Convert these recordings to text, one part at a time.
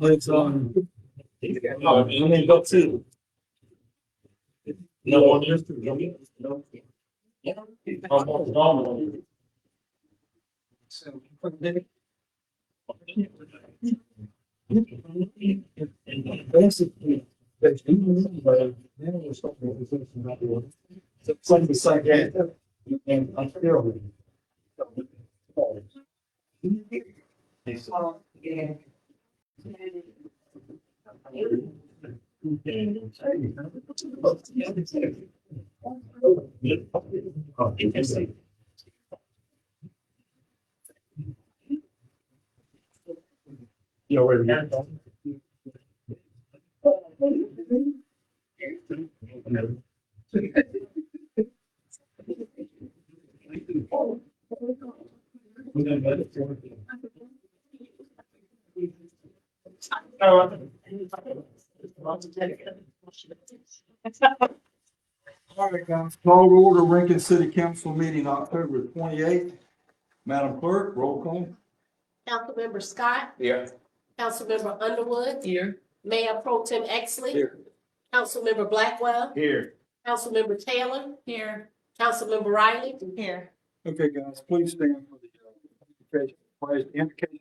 It's I mean, that's it. No one is to. So. Basically. It's like the psychiatric. And I'm terrible. You already. All right, guys, call to order Rankin City Council meeting October 28th. Madam Clerk, roll call. Councilmember Scott. Here. Councilmember Underwood. Here. Mayor Pro Tem Exley. Here. Councilmember Blackwell. Here. Councilmember Taylor. Here. Councilmember Riley. Here. Okay, guys, please stand for the invocation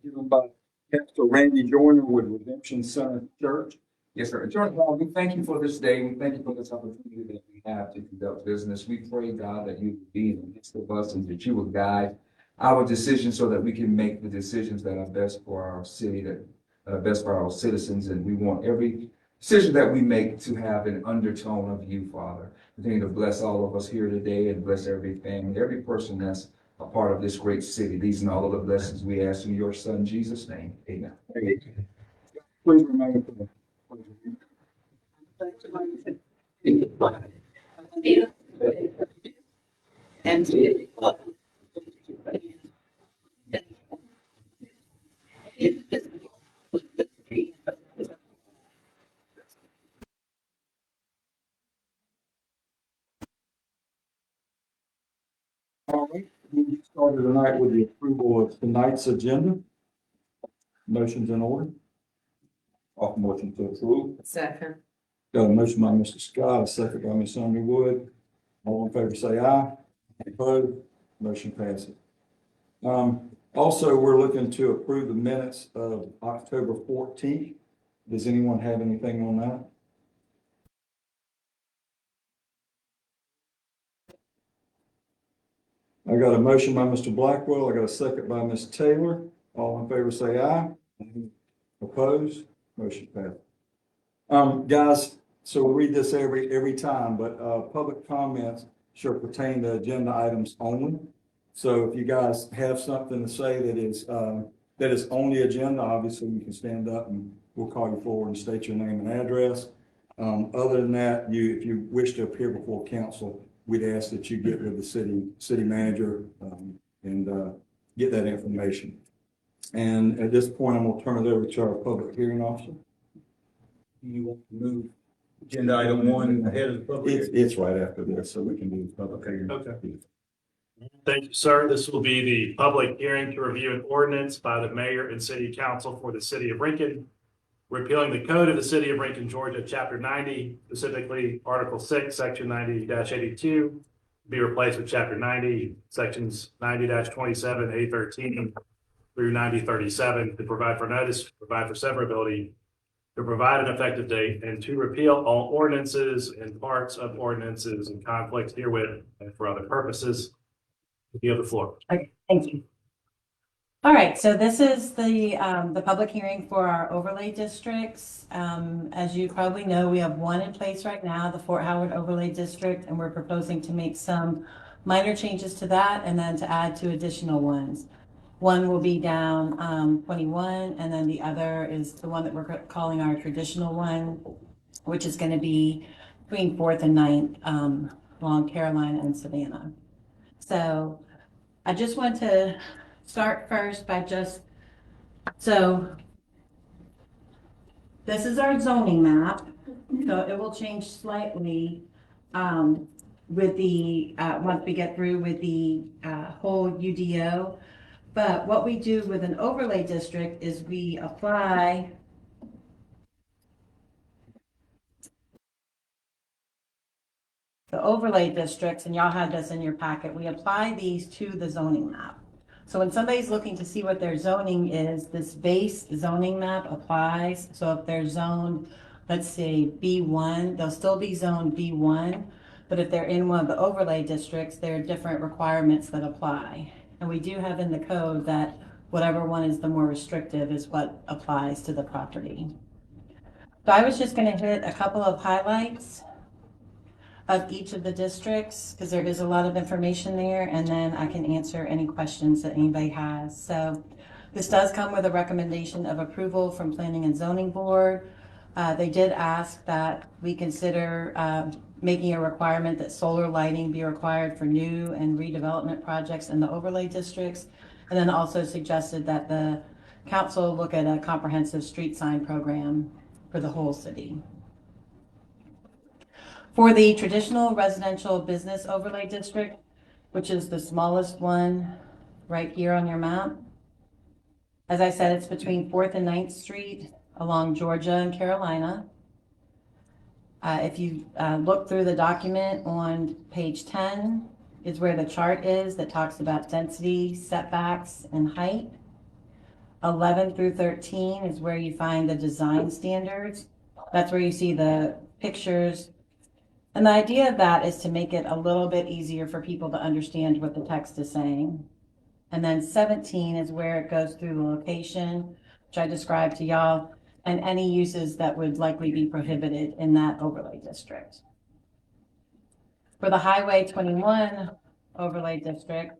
given by Pastor Randy Joyner with Redemption Center Church. Yes, sir. Attorney Hall, we thank you for this day. We thank you for this opportunity that we have to conduct business. We pray, God, that you would be in the midst of us and that you will guide our decisions so that we can make the decisions that are best for our city, that are best for our citizens. And we want every decision that we make to have an undertone of you, Father. Continue to bless all of us here today and bless every family, every person that's a part of this great city. These and all of the blessings we ask in your Son, Jesus' name. Amen. Please remain for the. All right, we'll get started tonight with the approval of tonight's agenda. Motion's in order. Off motion to approve. Second. Got a motion by Mr. Scott, a second by Ms. Underwood. All in favor say aye. Opposed? Motion passes. Also, we're looking to approve the minutes of October 14th. Does anyone have anything on that? I got a motion by Mr. Blackwell. I got a second by Ms. Taylor. All in favor say aye. Opposed? Motion passed. Guys, so we'll read this every time, but public comments shall pertain to agenda items only. So if you guys have something to say that is on the agenda, obviously you can stand up and we'll call you forward and state your name and address. Other than that, if you wish to appear before council, we'd ask that you get with the city manager and get that information. And at this point, I'm going to turn it over to our public hearing officer. You want to move agenda item one ahead of the public hearing? It's right after this, so we can do the public hearing. Okay. Thank you, sir. This will be the public hearing to review an ordinance by the mayor and city council for the city of Rankin, repealing the code of the city of Rankin, Georgia, chapter 90, specifically article 6, section 90-82, be replaced with chapter 90, sections 90-27, A13 through 90-37, to provide for notice, provide for severability, to provide an effective date, and to repeal all ordinances and parts of ordinances in conflict herewith and for other purposes. You have the floor. Okay, thank you. All right, so this is the public hearing for our overlay districts. As you probably know, we have one in place right now, the Fort Howard Overlay District, and we're proposing to make some minor changes to that and then to add two additional ones. One will be down 21, and then the other is the one that we're calling our traditional one, which is going to be between 4th and 9th along Carolina and Savannah. So I just want to start first by so this is our zoning map. So it will change slightly with the, once we get through with the whole UDO. But what we do with an overlay district is we apply the overlay districts, and y'all had this in your packet, we apply these to the zoning map. So when somebody's looking to see what their zoning is, this base zoning map applies. So if they're zoned, let's say B1, they'll still be zoned B1. But if they're in one of the overlay districts, there are different requirements that apply. And we do have in the code that whatever one is the more restrictive is what applies to the property. So I was just going to hit a couple of highlights of each of the districts, because there is a lot of information there, and then I can answer any questions that anybody has. So this does come with a recommendation of approval from Planning and Zoning Board. They did ask that we consider making a requirement that solar lighting be required for new and redevelopment projects in the overlay districts, and then also suggested that the council look at a comprehensive street sign program for the whole city. For the traditional residential business overlay district, which is the smallest one right here on your map, as I said, it's between 4th and 9th Street along Georgia and Carolina. If you look through the document on page 10 is where the chart is that talks about density, setbacks, and height. 11 through 13 is where you find the design standards. That's where you see the pictures. And the idea of that is to make it a little bit easier for people to understand what the text is saying. And then 17 is where it goes through the location, which I described to y'all, and any uses that would likely be prohibited in that overlay district. For the Highway 21 overlay district,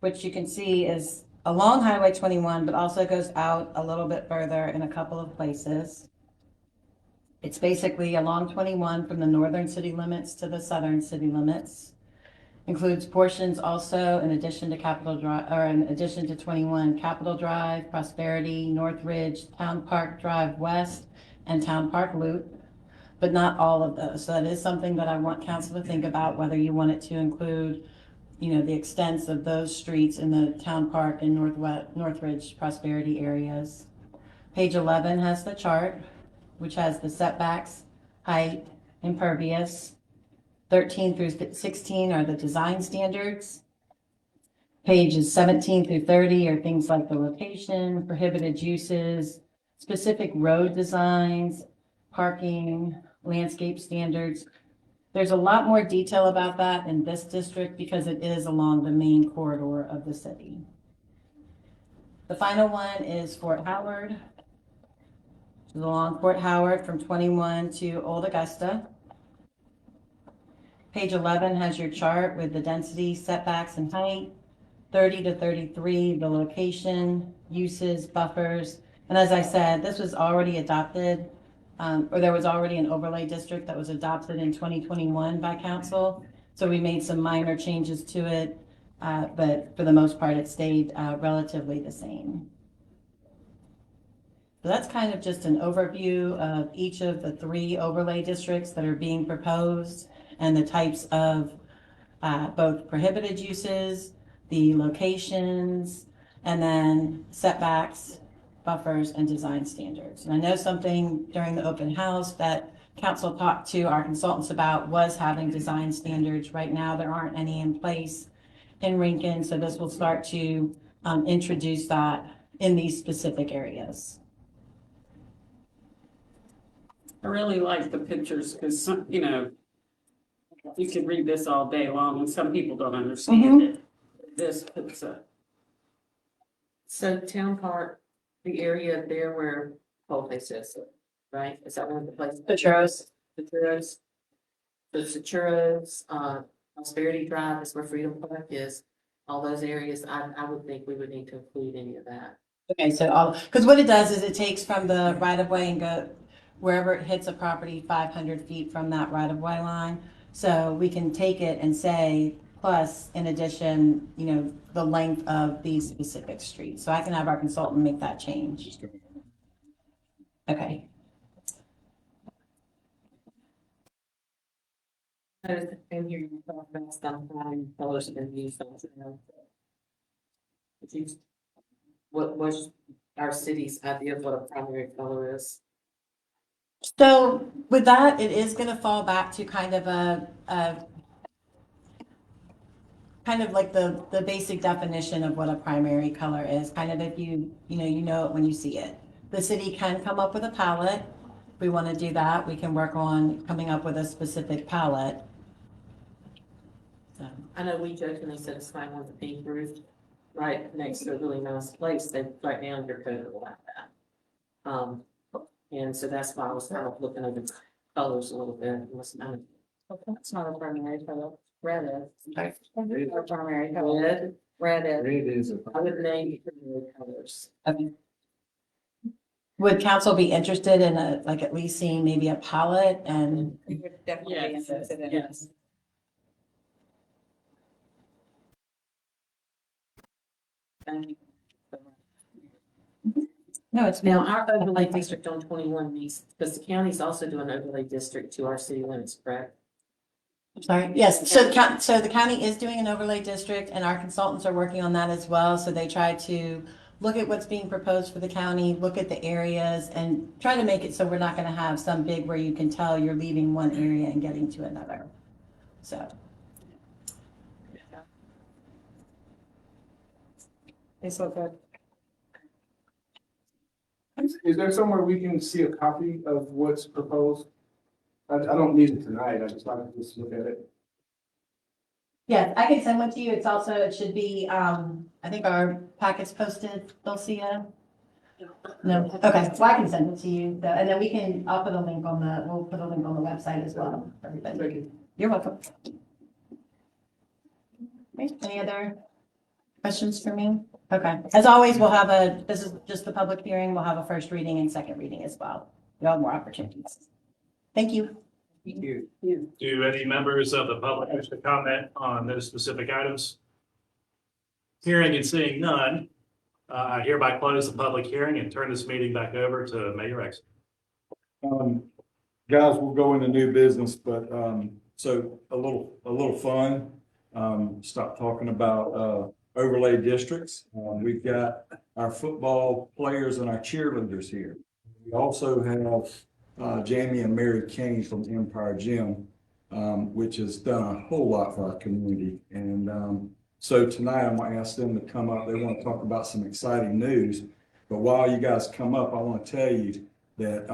which you can see is along Highway 21, but also goes out a little bit further in a couple of places. It's basically along 21 from the northern city limits to the southern city limits. Includes portions also in addition to Capitol Drive, or in addition to 21, Capitol Drive, Prosperity, Northridge, Town Park Drive West, and Town Park Loop, but not all of those. So that is something that I want council to think about, whether you want it to include, you know, the extents of those streets in the Town Park and Northridge Prosperity areas. Page 11 has the chart, which has the setbacks, height, impervious. 13 through 16 are the design standards. Pages 17 through 30 are things like the location, prohibited uses, specific road designs, parking, landscape standards. There's a lot more detail about that in this district because it is along the main corridor of the city. The final one is Fort Howard. Along Fort Howard from 21 to Old Augusta. Page 11 has your chart with the density, setbacks, and height. 30 to 33, the location, uses, buffers. And as I said, this was already adopted, or there was already an overlay district that was adopted in 2021 by council. So we made some minor changes to it, but for the most part, it stayed relatively the same. So that's kind of just an overview of each of the 3 overlay districts that are being proposed and the types of both prohibited uses, the locations, and then setbacks, buffers, and design standards. And I know something during the open house that council talked to our consultants about was having design standards. Right now, there aren't any in place in Rincon, so this will start to introduce that in these specific areas. I really like the pictures because some, you know, you could read this all day long and some people don't understand it. This puts a. So Town Park, the area there where Coalface is, right? Is that one of the places? The churros. The churros. The churros, Prosperity Drive is where Freedom Park is. All those areas, I would think we would need to include any of that. Okay, so because what it does is it takes from the right of way and go wherever it hits a property 500 feet from that right of way line. So we can take it and say, plus in addition, you know, the length of these specific streets. So I can have our consultant make that change. Okay. And here you talk about stop sign, colors and view signs. what was our city's idea of what a primary color is? So with that, it is gonna fall back to kind of a kind of like the basic definition of what a primary color is, kind of if you know it when you see it. The city can come up with a palette. If we want to do that, we can work on coming up with a specific palette. So, I know we jokingly said it's fine with the pink roof, right next to a really nice place, they right now your code will allow that. And so that's why I was kind of looking over the colors a little bit, and was kind of. Okay, it's not a primary color, red is. Our primary color. Red is. Red is a. I would name primary colors. okay. Would council be interested in like at least seeing maybe a palette and, We would definitely be Yes, interested in. yes. no, it's Now, our overlay district on 21 needs, because the county's also doing an overlay district to our city limits, correct? sorry, yes, so the county is doing an overlay district and our consultants are working on that as well. So they try to look at what's being proposed for the county, look at the areas and try to make it so we're not gonna have some big where you can tell you're leaving one area and getting to another. So, It's so good. Is there somewhere we can see a copy of what's proposed? I don't need it tonight, I just like to just look at it. yeah, I can send one to you. It's also, it should be, I think our packet's posted, Dulcia. No, okay, well, I can send it to you, and then we'll put a link on the website as well, for everybody. Thank you. You're welcome. Okay, any other questions for me? Okay, as always, this is just the public hearing, we'll have a first reading and second reading as well. You'll have more opportunities. Thank you. Do any members of the public wish to comment on those specific items? Hearing and seeing none, I hereby close the public hearing and turn this meeting back over to Mayor X. Guys, we'll go into new business, but, so a little fun. Stop talking about, overlay districts. We've got our football players and our cheerleaders here. We also have, Jamie and Mary Kane from Empire Gym, which has done a whole lot for our community. And, so tonight I'm gonna ask them to come up. They want to talk about some exciting news. But while you guys come up, I want to tell you that,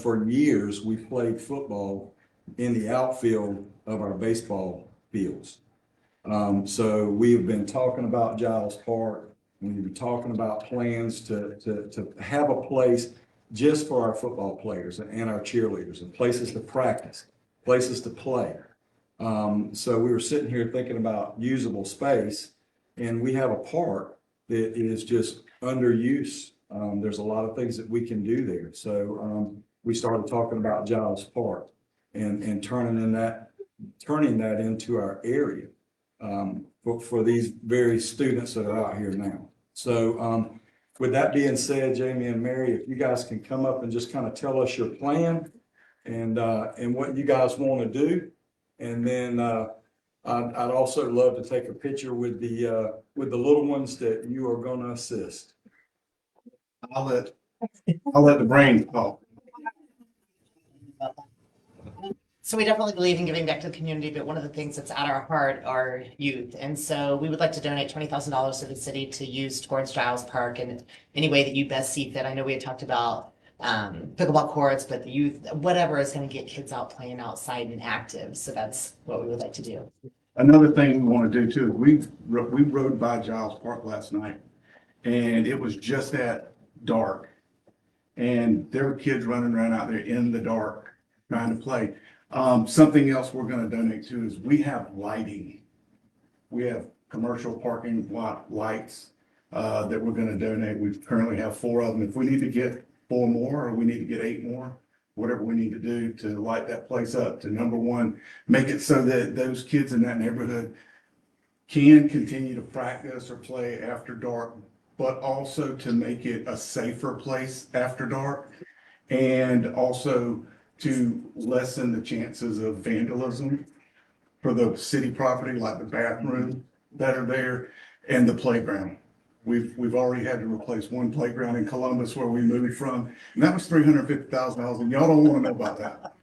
for years, we've played football in the outfield of our baseball fields. So we have been talking about Giles Park. We've been talking about plans to have a place just for our football players and our cheerleaders, and places to practice, places to play. So we were sitting here thinking about usable space, and we have a park that is just under use. There's a lot of things that we can do there. So we started talking about Giles Park and turning that into our area for these very students that are out here now. So with that being said, Jamie and Mary, if you guys can come up and just kind of tell us your plan and what you guys want to do. And then I'd also love to take a picture with the little ones that you are going to assist. I'll let the brain talk. So we definitely believe in giving back to the community, but one of the things that's at our heart are youth. And so we would like to donate $20,000 to the city to use towards Giles Park in any way that you best see fit. I know we had talked about pickleball courts, but the youth, whatever is going to get kids out playing outside and active. So that's what we would like to do. Another thing we want to do too, we rode by Giles Park last night and it was just that dark. And there were kids running around out there in the dark trying to play. Something else we're going to donate to is we have lighting. We have commercial parking lot lights that we're going to donate. We currently have 4 of them. If we need to get 4 more or we need to get 8 more, whatever we need to do to light that place up, to number one, make it so that those kids in that neighborhood can continue to practice or play after dark, but also to make it a safer place after dark, and also to lessen the chances of vandalism for the city property, like the bathroom that are there and the playground. We've already had to replace one playground in Columbus where we moved from, and that was $350,000, and y'all don't wanna know about that.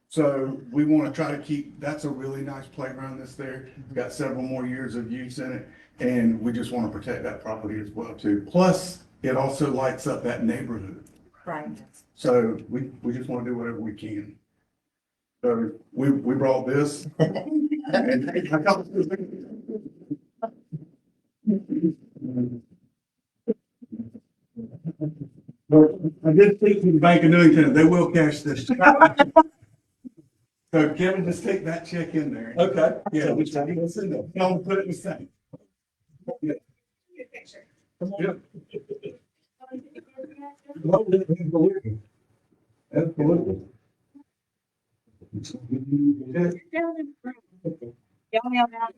So we wanna try to keep, that's a really nice playground that's there, got several more years of use in it, and we just wanna protect that property as well too. Plus, it also lights up that neighborhood. Right. So we just wanna do whatever we can. So we brought this. But I did speak to the Bank of Newington, they will cash this. So Kevin, just take that check in there. Okay. Yeah, So we we take this in there. I'll put it in the safe. Yeah. Absolutely. Y'all have out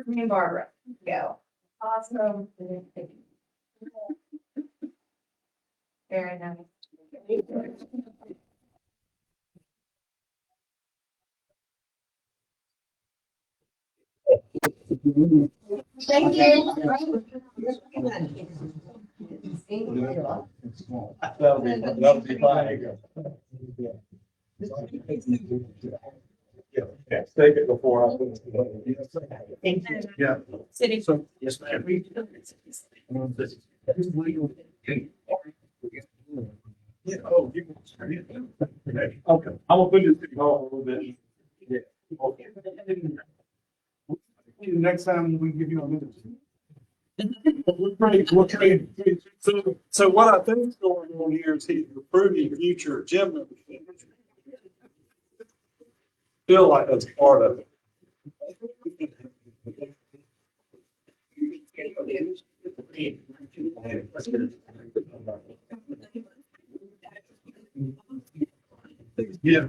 Me and Barbara, go. Awesome. Very nice. Thank you. That'll be fine. Yeah, take it before I put it together. Thank you. Yeah. City. So, yes, ma'am. Yeah, oh, you can. Okay, I'm gonna put this thing off a little bit. Yeah. Okay. Next time we give you a minute. We'll trade. So what I think is going on here is he's approving future gym membership. Feel like that's part of it. Yeah.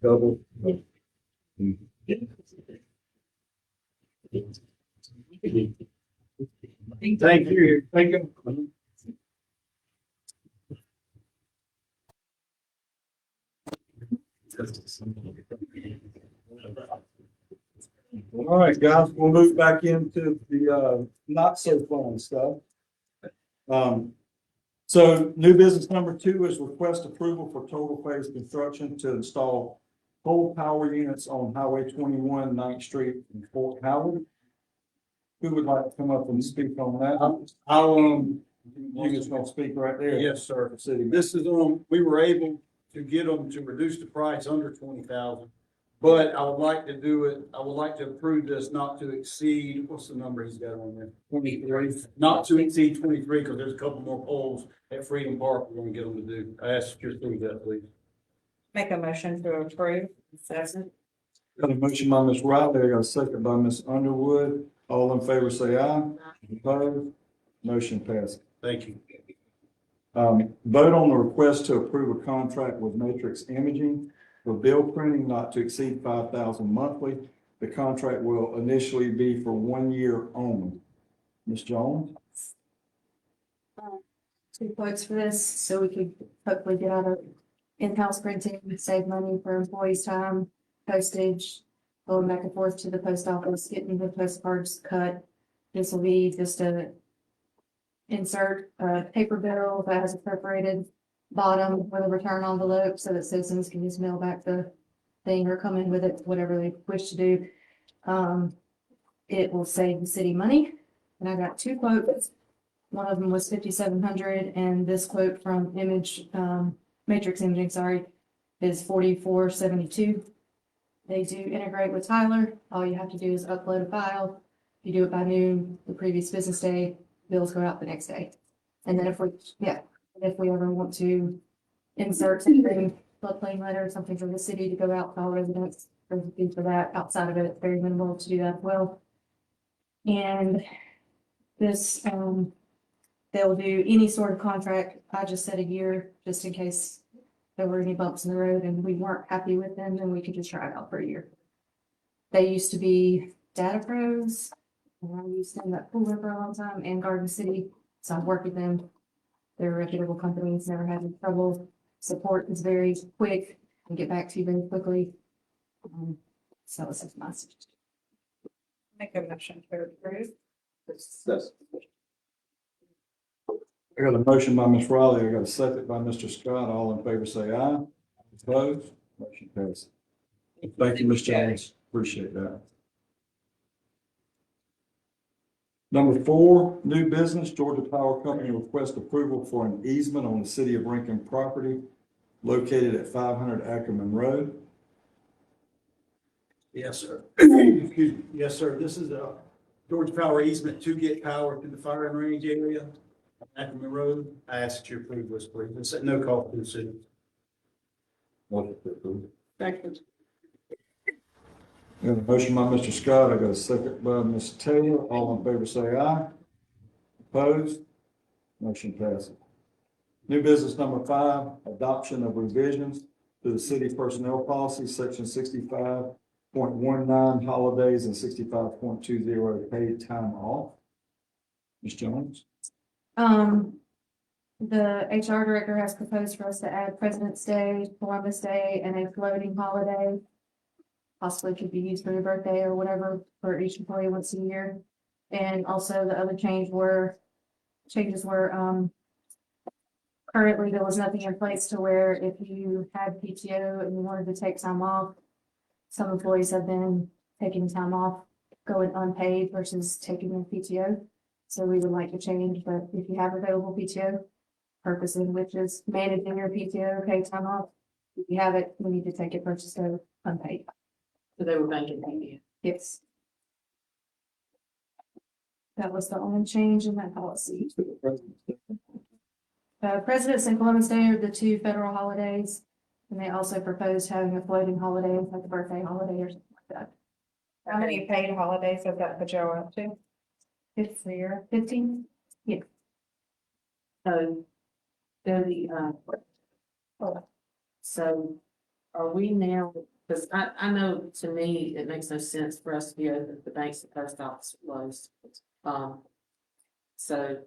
Double. Thank you. Thank you. All right, guys, we'll move back into the not so fun stuff. So new business number 2 is request approval for total phase construction to install pole power units on Highway 21, 9th Street in Fort Howard. Who would like to come up and speak on that? You just gonna speak right there? Yes, sir. For city. This is we were able to get them to reduce the price under 20,000. But I would like to do it, I would like to approve this not to exceed, what's the number he's got on there? 23. Not to exceed 23, because there's a couple more poles at Freedom Park we're gonna get them to do. I ask you to approve that, please. Make a motion to approve. Second. Got a motion by Ms. Riley, I got a second by Ms. Underwood. All in favor, say aye. Opposed? Motion passes. Thank you. Vote on the request to approve a contract with Matrix Imaging for bill printing not to exceed $5,000 monthly. The contract will initially be for 1 year only. Ms. Jones? 2 quotes for this, so we could hopefully get out of in-house printing, save money for employees' time, postage, going back and forth to the post office, getting the postcards cut. This will be just a insert a paper bill that has a perforated bottom with a return envelope so that citizens can just mail back the thing or come in with it, whatever they wish to do. It will save the city money. And I got 2 quotes. One of them was $5,700, and this quote from Matrix Imaging, sorry, is $4,472. They do integrate with Tyler. All you have to do is upload a file. If you do it by noon, the previous business day, bills go out the next day. And then if we ever want to insert something, floodplain letter or something from the city to go out to all residents, there's a fee for that. Outside of it, it's very minimal to do that as well. And this, they'll do any sort of contract. I just said a year, just in case there were any bumps in the road and we weren't happy with them, then we could just try it out for a year. They used to be Data Pros, and I used them at Pool River for a long time, and Garden City, so I've worked with them. They're reputable companies, never had any trouble. Support is very quick and get back to you very quickly. So it's a message. Make a motion to approve. I got a motion by Ms. Riley, I got a second by Mr. Scott, all in favor say aye. Opposed, motion passes. Thank you, Ms. Jones, appreciate that. Number 4, new business, Georgia Power Company requests approval for an easement on the City of Rankin property located at 500 Ackerman Road. Yes, sir. Excuse me. Yes, sir. This is a Georgia Power easement to get power to the firing range area, Ackerman Road. I ask that you approve this, please. It's at no cost to the city. Motion to approve. Second. I got a motion by Mr. Scott, I got a second by Ms. Taylor, all in favor say aye. Opposed, motion passes. New business number 5, adoption of revisions to the city personnel policy, section 65.19 holidays and 65.20 paid time off. Ms. Jones? The HR director has proposed for us to add President's Day, Columbus Day, and a floating holiday. Possibly could be used for your birthday or whatever for each employee once a year. And also the other changes were, currently there was nothing in place to where if you had PTO and you wanted to take time off, some employees have been taking time off, going unpaid versus taking their PTO. So we would like to change, but if you have available PTO, purpose in which is managing your PTO, paid time off. If you have it, we need to take it versus go unpaid. So they were making payment. Yes. That was the only change in that policy. President's and Columbus Day are the 2 federal holidays. And they also proposed having a floating holiday, like a birthday holiday or something like that. How many paid holidays has that put Joe up to? 15? Yeah. So, so are we now, because I know to me, it makes no sense for us to be open, the banks and post office closed. So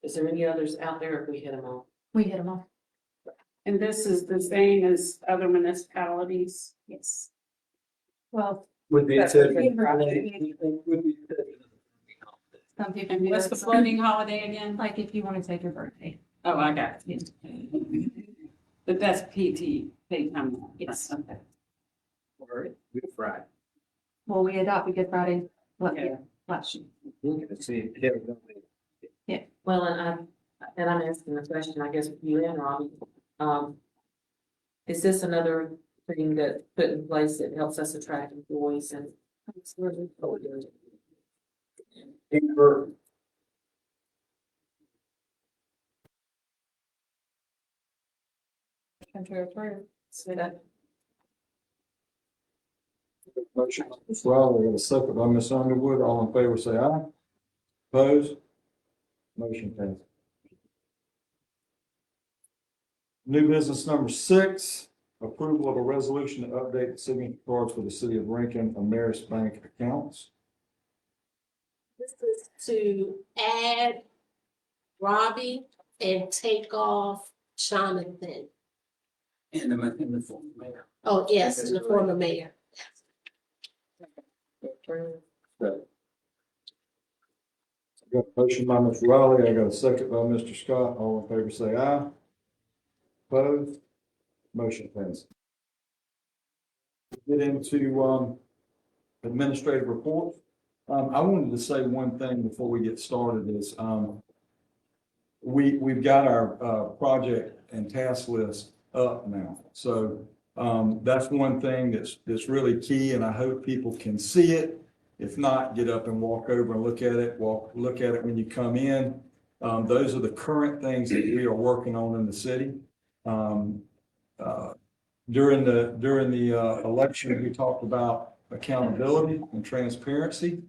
is there any others out there if we hit them all? We hit them all. And this is the same as other municipalities? Yes. Well, With the That's exception. some people. And do what's that, the some- floating holiday again? Like if you want to take your birthday. Oh, I got it. But that's PT, paid time off. Yes. Okay. Good Friday. Well, we adopted Good Friday Yeah. last year. Well, and I'm asking the question, I guess, with you and Robbie. Is this another thing that put in place that helps us attract employees and? Motion to approve. So that, Motion by Ms. Riley, I got a second by Ms. Underwood, all in favor say aye. Opposed, motion passes. New business number 6, approval of a resolution to update the signature cards for the city of Rankin Ameris Bank accounts. This is to add Robbie and take off Jonathan. In the form, mayor. Oh, yes, the former mayor. I got a motion by Ms. Riley, I got a second by Mr. Scott, all in favor say aye. Opposed, motion passes. Get into, administrative reports. I wanted to say one thing before we get started is, we've got our, project and task list up now. So, that's one thing that's really key, and I hope people can see it. If not, get up and walk over and look at it, look at it when you come in. Those are the current things that we are working on in the city. During the election, we talked about accountability and transparency.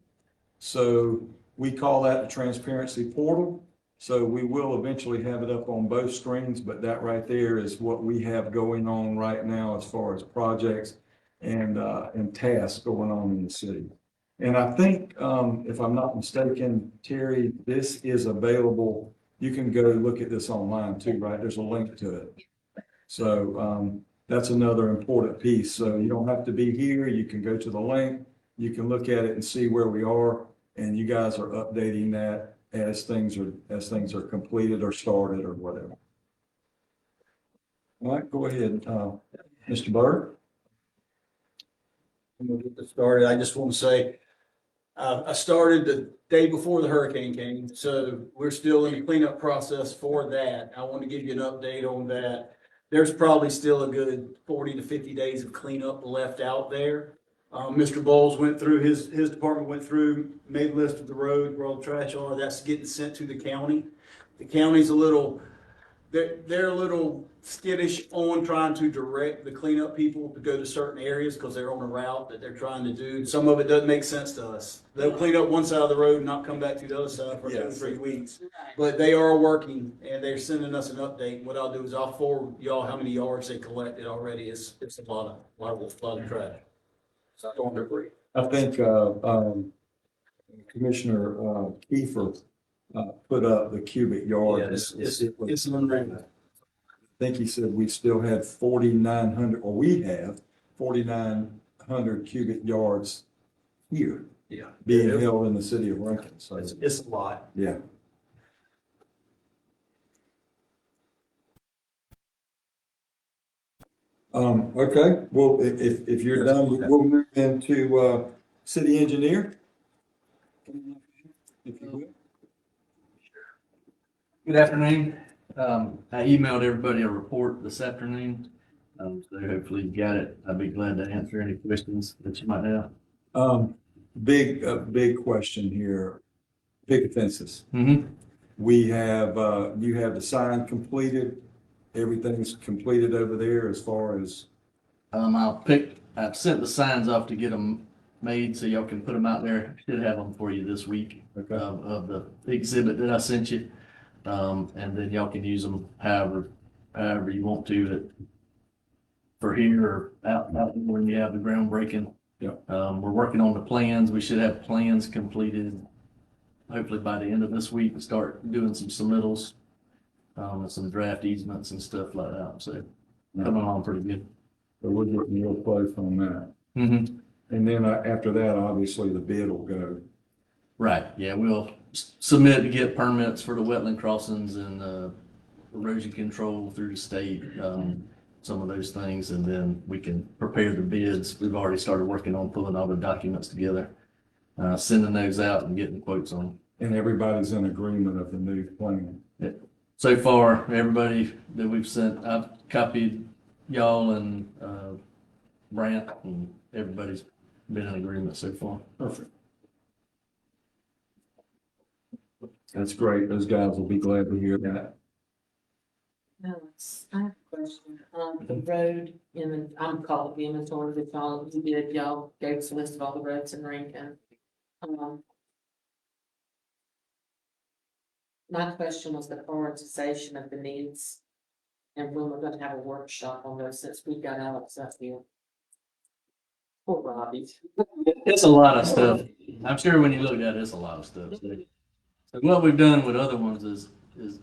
So we call that the transparency portal. So we will eventually have it up on both screens, but that right there is what we have going on right now as far as projects and tasks going on in the city. And I think, if I'm not mistaken, Terry, this is available. You can go look at this online too, right? There's a link to it. So, that's another important piece. So you don't have to be here. You can go to the link. You can look at it and see where we are. And you guys are updating that as things are completed or started or whatever. All right, go ahead, Mr. Byrd. I'm gonna get this started. I just want to say, I started the day before the hurricane came, so we're still in the cleanup process for that. I want to give you an update on that. There's probably still a good 40 to 50 days of cleanup left out there. Mr. Bowles went through, his department went through, made a list of the road where all the trash are. That's getting sent to the county. The county's a little, they're a little skittish on trying to direct the cleanup people to go to certain areas because they're on a route that they're trying to do. Some of it doesn't make sense to us. They'll clean up one side of the road and not come back to the other side for 2 or 3 weeks. But they are working and they're sending us an update. What I'll do is I'll forward y'all how many yards they collected already. It's a lot of trash. Storm debris. I think, Commissioner, Kiefer, put up the cubic yard. It's unreal. I think he said we still had 4,900, or we have 4,900 cubic yards here Yeah. being held in the city of Rankin. So, It's a lot. yeah. Okay, well, if you're done, we'll move into, city engineer. If you will. Good afternoon. I emailed everybody a report this afternoon. So hopefully you got it. I'd be glad to answer any questions that you might have. Big question here, big offenses. Mm-hmm. We have, you have the sign completed, everything's completed over there as far as, I've sent the signs off to get them made so y'all can put them out there. Should have them for you this week, okay, of the exhibit that I sent you. And then y'all can use them however you want to, for here or out when you have the groundbreaking. Yeah. We're working on the plans. We should have plans completed hopefully by the end of this week and start doing some submittals, and some draft easements and stuff like that. So coming along pretty good. so we're getting real close on that. Mm-hmm. And then after that, obviously the bid will go. Right, yeah, we'll submit to get permits for the wetland crossings and erosion control through the state, some of those things, and then we can prepare the bids. We've already started working on pulling all the documents together, sending those out and getting quotes on them. And everybody's in agreement of the new plan. So far, everybody that we've sent, I've copied y'all and Brant, and everybody's been in agreement so far. Perfect. That's great. Those guys will be glad to hear that. Alex, I have a question. The road I'm called the inventory that y'all gave us a list of all the roads in Rankin. My question was the prioritization of the needs and when we're gonna have a workshop on those since we got Alex up here. Poor Robbie. It's a lot of stuff. I'm sure when you look at it, it's a lot of stuff. So what we've done with other ones is if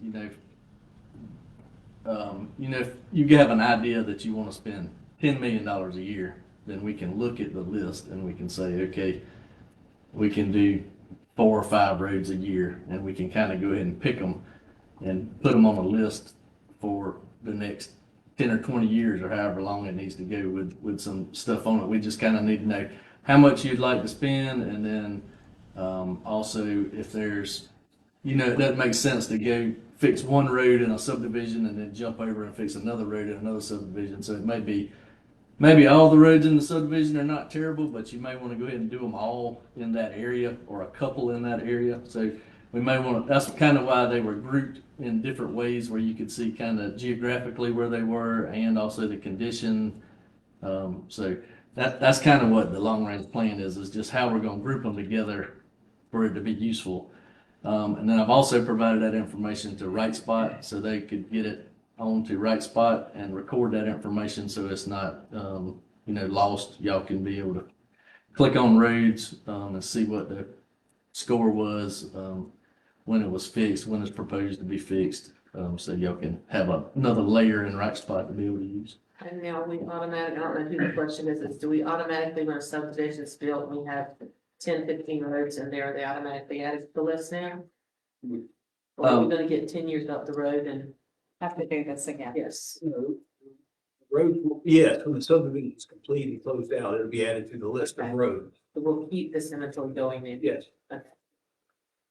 you have an idea that you want to spend $10 million a year, then we can look at the list and we can say, okay, we can do 4 or 5 roads a year, and we can kind of go ahead and pick them and put them on a list for the next 10 or 20 years or however long it needs to go with some stuff on it. We just kind of need to know how much you'd like to spend, and then also if there's, it doesn't make sense to go fix one road in a subdivision and then jump over and fix another road in another subdivision. So it may be, maybe all the roads in the subdivision are not terrible, but you may want to go ahead and do them all in that area or a couple in that area. So we may want to, that's kind of why they were grouped in different ways where you could see kind of geographically where they were and also the condition. So that's kind of what the long range plan is just how we're going to group them together for it to be useful. And then I've also provided that information to Right Spot so they could get it onto Right Spot and record that information so it's not, lost. Y'all can be able to click on roads, and see what the score was, when it was fixed, when it's proposed to be fixed. So y'all can have another layer in Right Spot to be able to use. And now we automatic, I don't know who the question is do we automatically, when a subdivision is built, we have 10, 15 roads in there, are they automatically added to the list now? Or are we gonna get 10 years up the road and, Have to do this again. yes, Roads, yes, when the subdivision is complete and closed out, it'll be added to the list of roads. so we'll keep this inventory going then? Yes.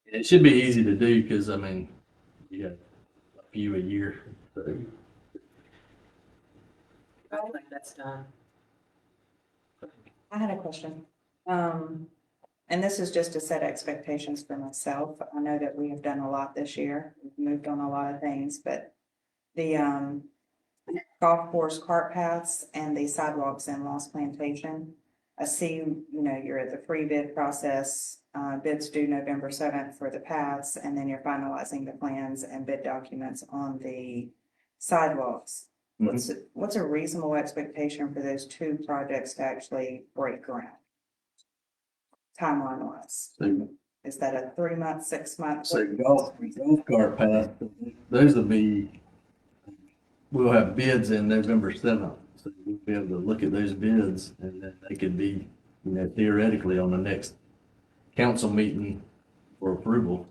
It should be easy to do because, I mean, you got a few a year. So. I think that's done. I had a question. And this is just to set expectations for myself. I know that we have done a lot this year. We've moved on a lot of things, but the golf course cart paths and the sidewalks in Lost Plantation. I see, you're at the free bid process. Bids due November 7th for the paths, and then you're finalizing the plans and bid documents on the sidewalks. What's a reasonable expectation for those two projects to actually break ground? Timeline wise, is that a 3 month, 6 month? So golf cart path, those will be, we'll have bids in November 7th. So we'll be able to look at those bids and then they could be, theoretically on the next council meeting for approval.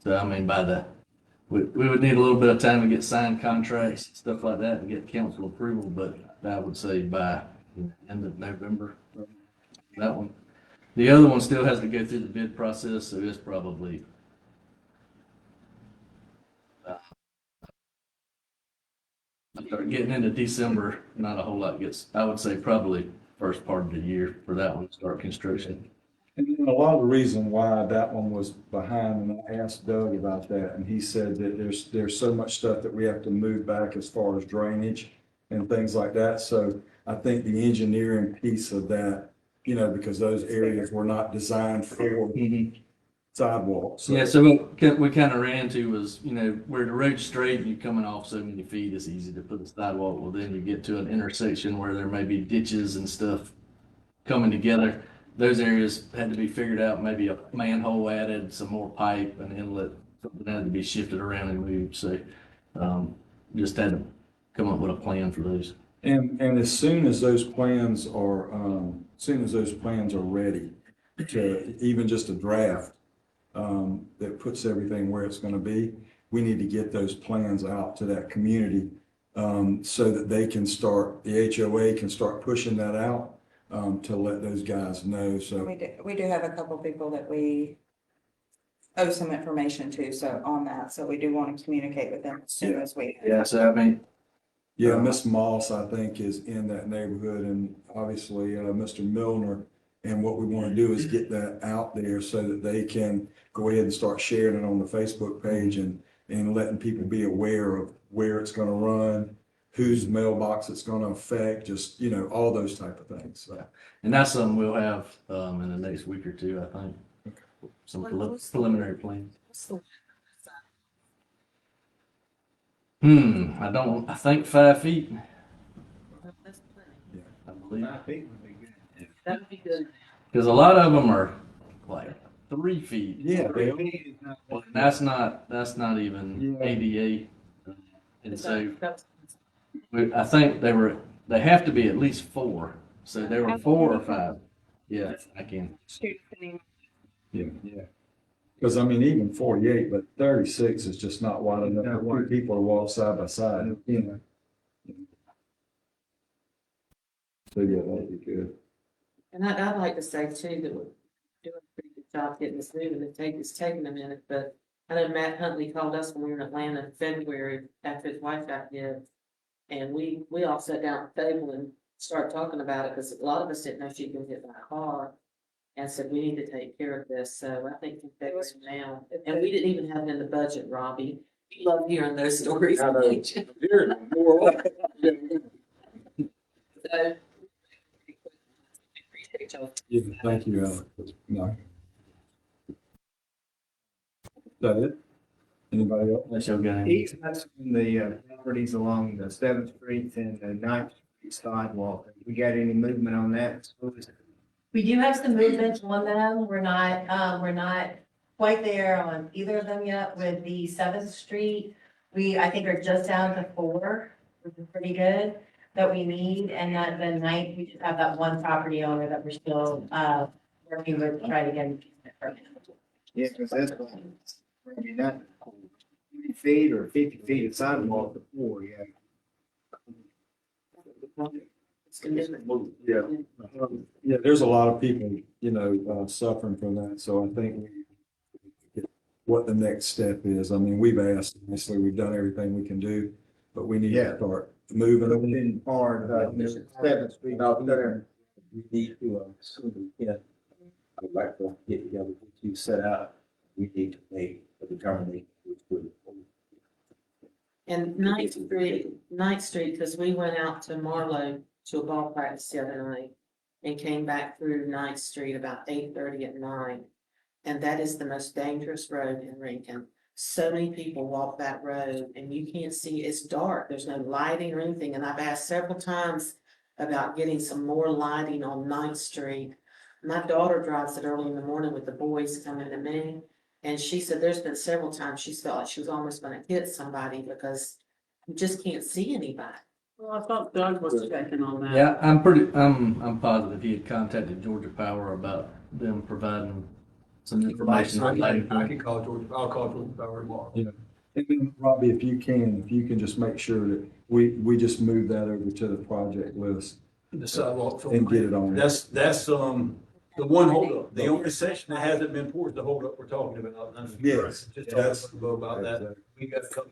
So I mean, we would need a little bit of time to get signed contracts, stuff like that, and get council approval, but I would say by end of November, that one. The other one still has to go through the bid process, so it's probably start getting into December, not a whole lot gets, I would say probably first part of the year for that one to start construction. And a lot of the reason why that one was behind, and I asked Doug about that, and he said that there's so much stuff that we have to move back as far as drainage and things like that. So I think the engineering piece of that, because those areas were not designed for sidewalks. So- Yeah, so what we kind of ran into was, where the road's straight and you're coming off so many feet, it's easy to put a sidewalk. Well, then you get to an intersection where there may be ditches and stuff coming together. Those areas had to be figured out, maybe a manhole added, some more pipe, an inlet, something had to be shifted around and moved. So just had to come up with a plan for those. And as soon as those plans are, ready to, even just a draft, that puts everything where it's gonna be, we need to get those plans out to that community, so that they can start, the HOA can start pushing that out, to let those guys know, so. We do have a couple people that we owe some information to, so on that, so we do want to communicate with them as soon as we. Yeah, so I mean, Yeah, Miss Moss, I think, is in that neighborhood, and obviously, Mr. Milner. And what we want to do is get that out there so that they can go ahead and start sharing it on the Facebook page and letting people be aware of where it's gonna run, whose mailbox it's gonna affect, just, all those type of things, so. and that's something we'll have in the next week or two, I think. Some preliminary plans. I think 5 feet, That's plenty. I believe. That would be good. Because a lot of them are like 3 feet. Yeah, Well, that's not even Yeah. ADA. And so That's- I think they have to be at least 4. So there were 4 or 5. Yeah, I can. Yeah. Because I mean, even 48, but 36 is just not wide enough for 2 people to walk side by side, So, yeah, that'd be good. And I'd like to say too, that we're doing a pretty good job getting this moving. It's taking a minute, but I know Matt Huntley called us when we were in Atlanta in February after his wife got hit. And we all sat down at the table and started talking about it because a lot of us didn't know she'd been hit by a car. And said, we need to take care of this. So I think we're figuring it now. And we didn't even have it in the budget, Robbie. We love hearing those stories. I know. So, Yeah, thank you, Alex. No. that it? Anybody else? Let's go get him. Easements from the properties along the Seventh Street and the Ninth Street sidewalk. We got any movement on that? We do have some movement on them. We're not quite there on either of them yet with the Seventh Street. I think are just down to 4, which is pretty good, that we need. And that the ninth, we just have that one property owner that we're still, working with to try to get an easement from him. Yeah, because that's one, maybe not 20 feet or 50 feet of sidewalk before, yeah. Yeah. Yeah, there's a lot of people, suffering from that, so I think what the next step is. I mean, we've asked, obviously, we've done everything we can do, but we need to Yeah. start moving. Been hard, Seventh Street. Out there, we need to, I would like to get together with you, set out, we need to make a determination which would. And Ninth Street, because we went out to Marlow to a ball practice the other night and came back through Ninth Street about 8:30 at night. And that is the most dangerous road in Rankin. So many people walk that road and you can't see, it's dark, there's no lighting or anything. And I've asked several times about getting some more lighting on Ninth Street. My daughter drives it early in the morning with the boys coming to me. And she said there's been several times she's felt like she was almost gonna hit somebody because you just can't see anybody. Well, I thought Doug was checking on that. Yeah, I'm positive he had contacted Georgia Power about them providing some information. on lighting. I can call George, I'll call George Power tomorrow. And then, Robbie, if you can just make sure that we just move that over to the project list The sidewalk. and get it on. That's, the one holdup. The only section that hasn't been poured is the holdup we're talking about. Yes, Just that's- talk about that. We got to come.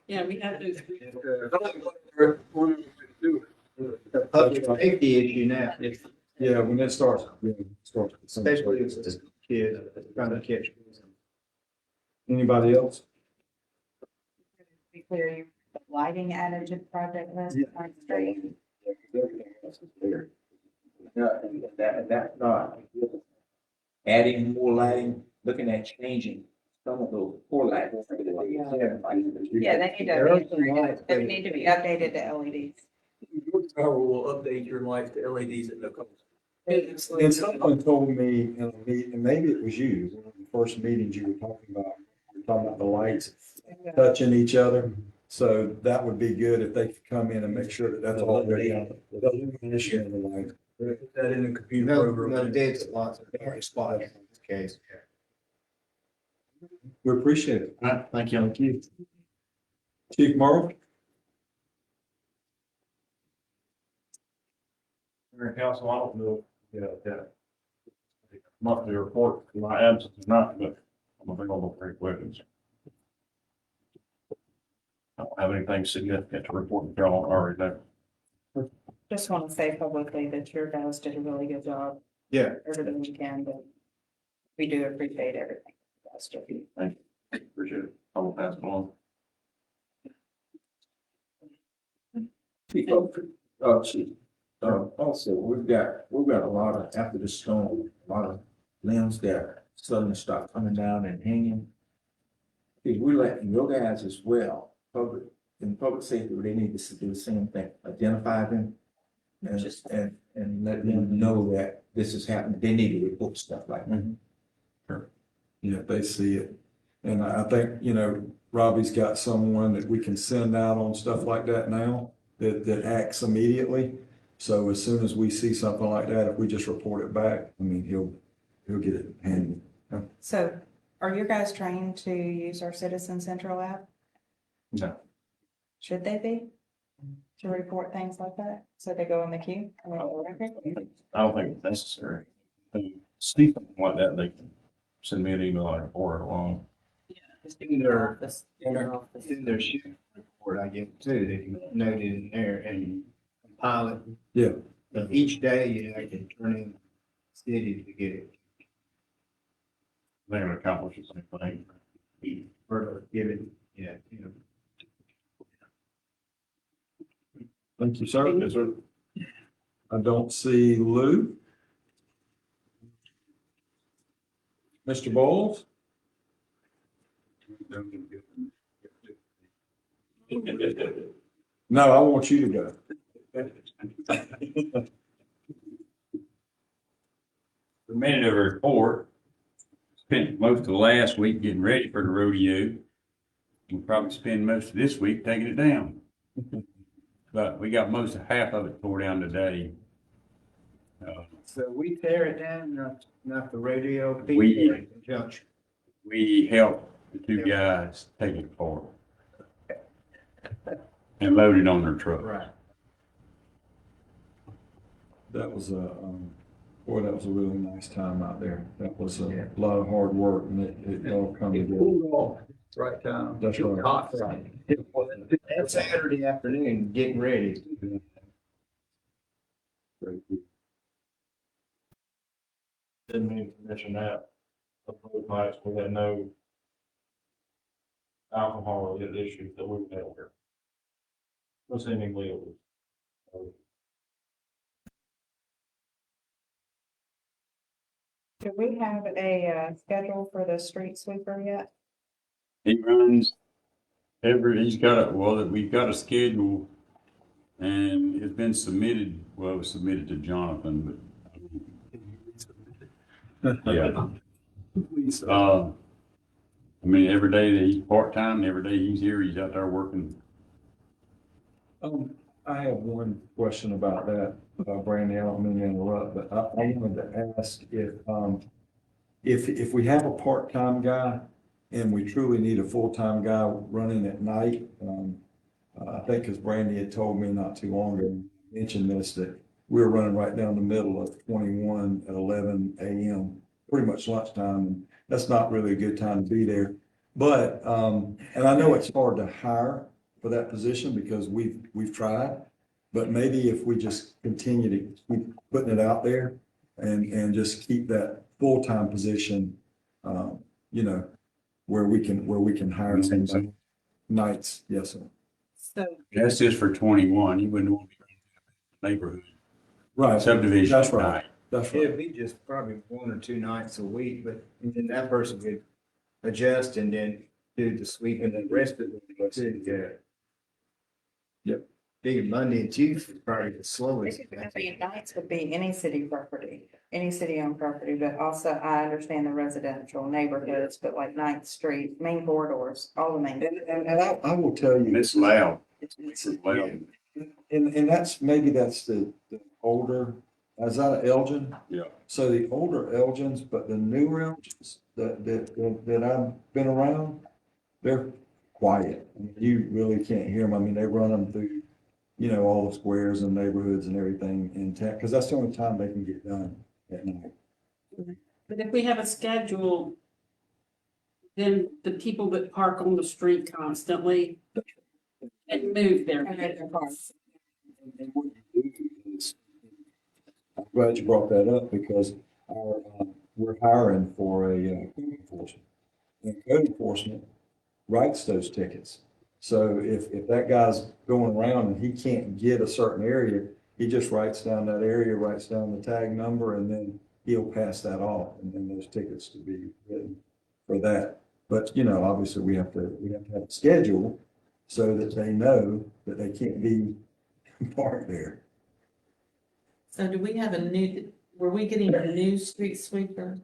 Yeah, we have to. A public safety issue now, Yeah, when it starts. especially if it's kids trying to catch. Anybody else? Be clear, you put lighting added to the project list, Yeah. Ninth Street. Yeah, and that's not adding more lighting, looking at changing some of those poor lights. Yeah, they need to be updated to LEDs. Georgia Power will update your life to LEDs at no cost. And someone told me in a meeting, and maybe it was you, one of the first meetings you were talking about the lights touching each other. So that would be good if they could come in and make sure that that's already on the illumination of the light. Put that in the computer No program. dead spots, very spots in this case. We appreciate it. All right, thank you. Thank you. Chief Marvel? Mayor and Council, I don't know, that monthly report in my absence or not, but I'm available for any questions. I don't have anything significant to report to y'all already there. Just want to say publicly that your guys did a really good job. Yeah. Over the weekend, and we do appreciate everything. you guys do. Thank you. Appreciate it. I will pass it on. Also, we've got a lot of, after the storm, a lot of limbs that suddenly start coming down and hanging. If we let your guys as well, public safety, they need to do the same thing, identify them and let them know that this is happening. They need to report stuff like that. Sure. Yeah, they see it. And I think, Robbie's got someone that we can send out on stuff like that now that acts immediately. So as soon as we see something like that, if we just report it back, I mean, he'll get it handled. So are you guys trained to use our Citizen Central app? No. Should they be? To report things like that? So they go in the queue? I don't think it's necessary. See something like that, they can send me an email and report it along. In their, Office. in their shift report, I get too, that you noted in there and compile it. Yeah. So each day you have to turn in city to get it, They can accomplish the same thing. or give it, yeah. Thank you, sir. Yes, sir. I don't see Lou. Mr. Bowles? No, I want you to go. For a minute of a report, spent most of the last week getting ready for the rodeo. We'll probably spend most of this week taking it down. But we got most of half of it tore down today. So we tear it down, not the radio, people We- in conjunction. We helped the two guys take it apart and load it on their truck. Right. That was boy, that was a really nice time out there. That was a lot of hard work and it all come It together. cooled off, right time. That's It was right. hot Friday. That Saturday afternoon, getting ready. Didn't mean to mention that. Of those nights, we had no alcohol issues that we've had here. So seemingly it was. Do we have a schedule for the street sweeper yet? He runs he's got we've got a schedule and it's been submitted, well, it was submitted to Jonathan, but yeah. I mean, every day that he's part-time, and every day he's here, he's out there working. I have one question about that, Brandy, I don't mean to interrupt, but I wanted to ask if we have a part-time guy and we truly need a full-time guy running at night, I think because Brandy had told me not too long ago, mentioned this, that we were running right down the middle of 21 at 11 a.m., pretty much lunchtime, and that's not really a good time to be there. But, and I know it's hard to hire for that position because we've tried, but maybe if we just continue to keep putting it out there and just keep that full-time position, where we can hire somebody nights, yes, sir. So That's just for 21, he wouldn't want to be in the neighborhood. Right. Subdivision. That's right. night. That's right. It'd be just probably 1 or 2 nights a week, but then that person could adjust and then do the sweeping and the rest of it. Too, yeah. Yep. Big Monday and Tuesday is probably the slowest. nights would be any city property, any city-owned property, but also I understand the residential neighborhoods, but like Ninth Street, main corridors, all the main. And I will tell you. And it's loud. It's loud. And that's the older, is that an Elgin? Yeah. So the older Elgins, but the newer Elgins that I've been around, they're quiet. I mean, you really can't hear them. I mean, they run them through, all the squares and neighborhoods and everything in town, because that's the only time they can get done at night. But if we have a schedule, then the people that park on the street constantly and move their vehicles. I'm glad you brought that up because we're hiring for a code enforcement. And code enforcement writes those tickets. So if that guy's going around and he can't get a certain area, he just writes down that area, writes down the tag number, and then he'll pass that off, and then those tickets to be written for that. But, obviously we have to have a schedule so that they know that they can't be parked there. So do we have were we getting a new street sweeper?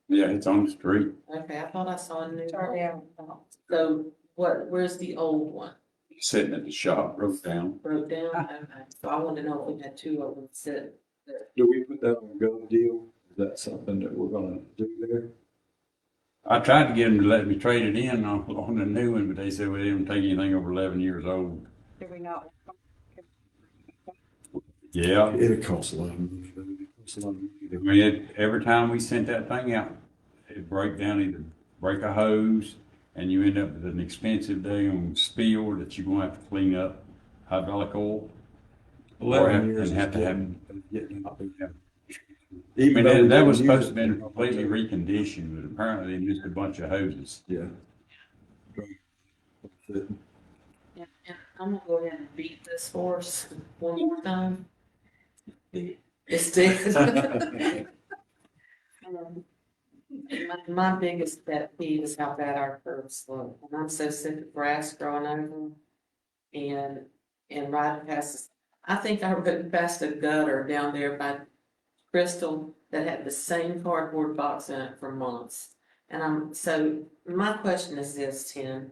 Yeah, it's on the street. Okay, I thought I saw a new Sorry, one. yeah. So where's the old one? Sitting at the shop, broke down. Broke down? Okay, so I want to know if we had 2 of them sit there. Do we put that on a go deal? Is that something that we're gonna do there? I tried to get them to let me trade it in on the new one, but they said we didn't take anything over 11 years old. Do we not? Yeah. It'll cost a lot of money. It costs a lot of money. I mean, every time we sent that thing out, it'd either break a hose, and you end up with an expensive daggone spill that you're gonna have to clean up, hydraulic oil. 11 years And have to have. getting out there. I Even mean, though we that was didn't use supposed to it. be completely reconditioned, but apparently they missed a bunch of hoses. Yeah. Yeah, and I'm gonna go ahead and beat this horse one more time. It's dead. My biggest pet peeve is how bad our curbs look. And I'm so sick of grass growing over them. And riding past, I think I rode past a gutter down there by Crystal that had the same cardboard box in it for months. So my question is this, Tim,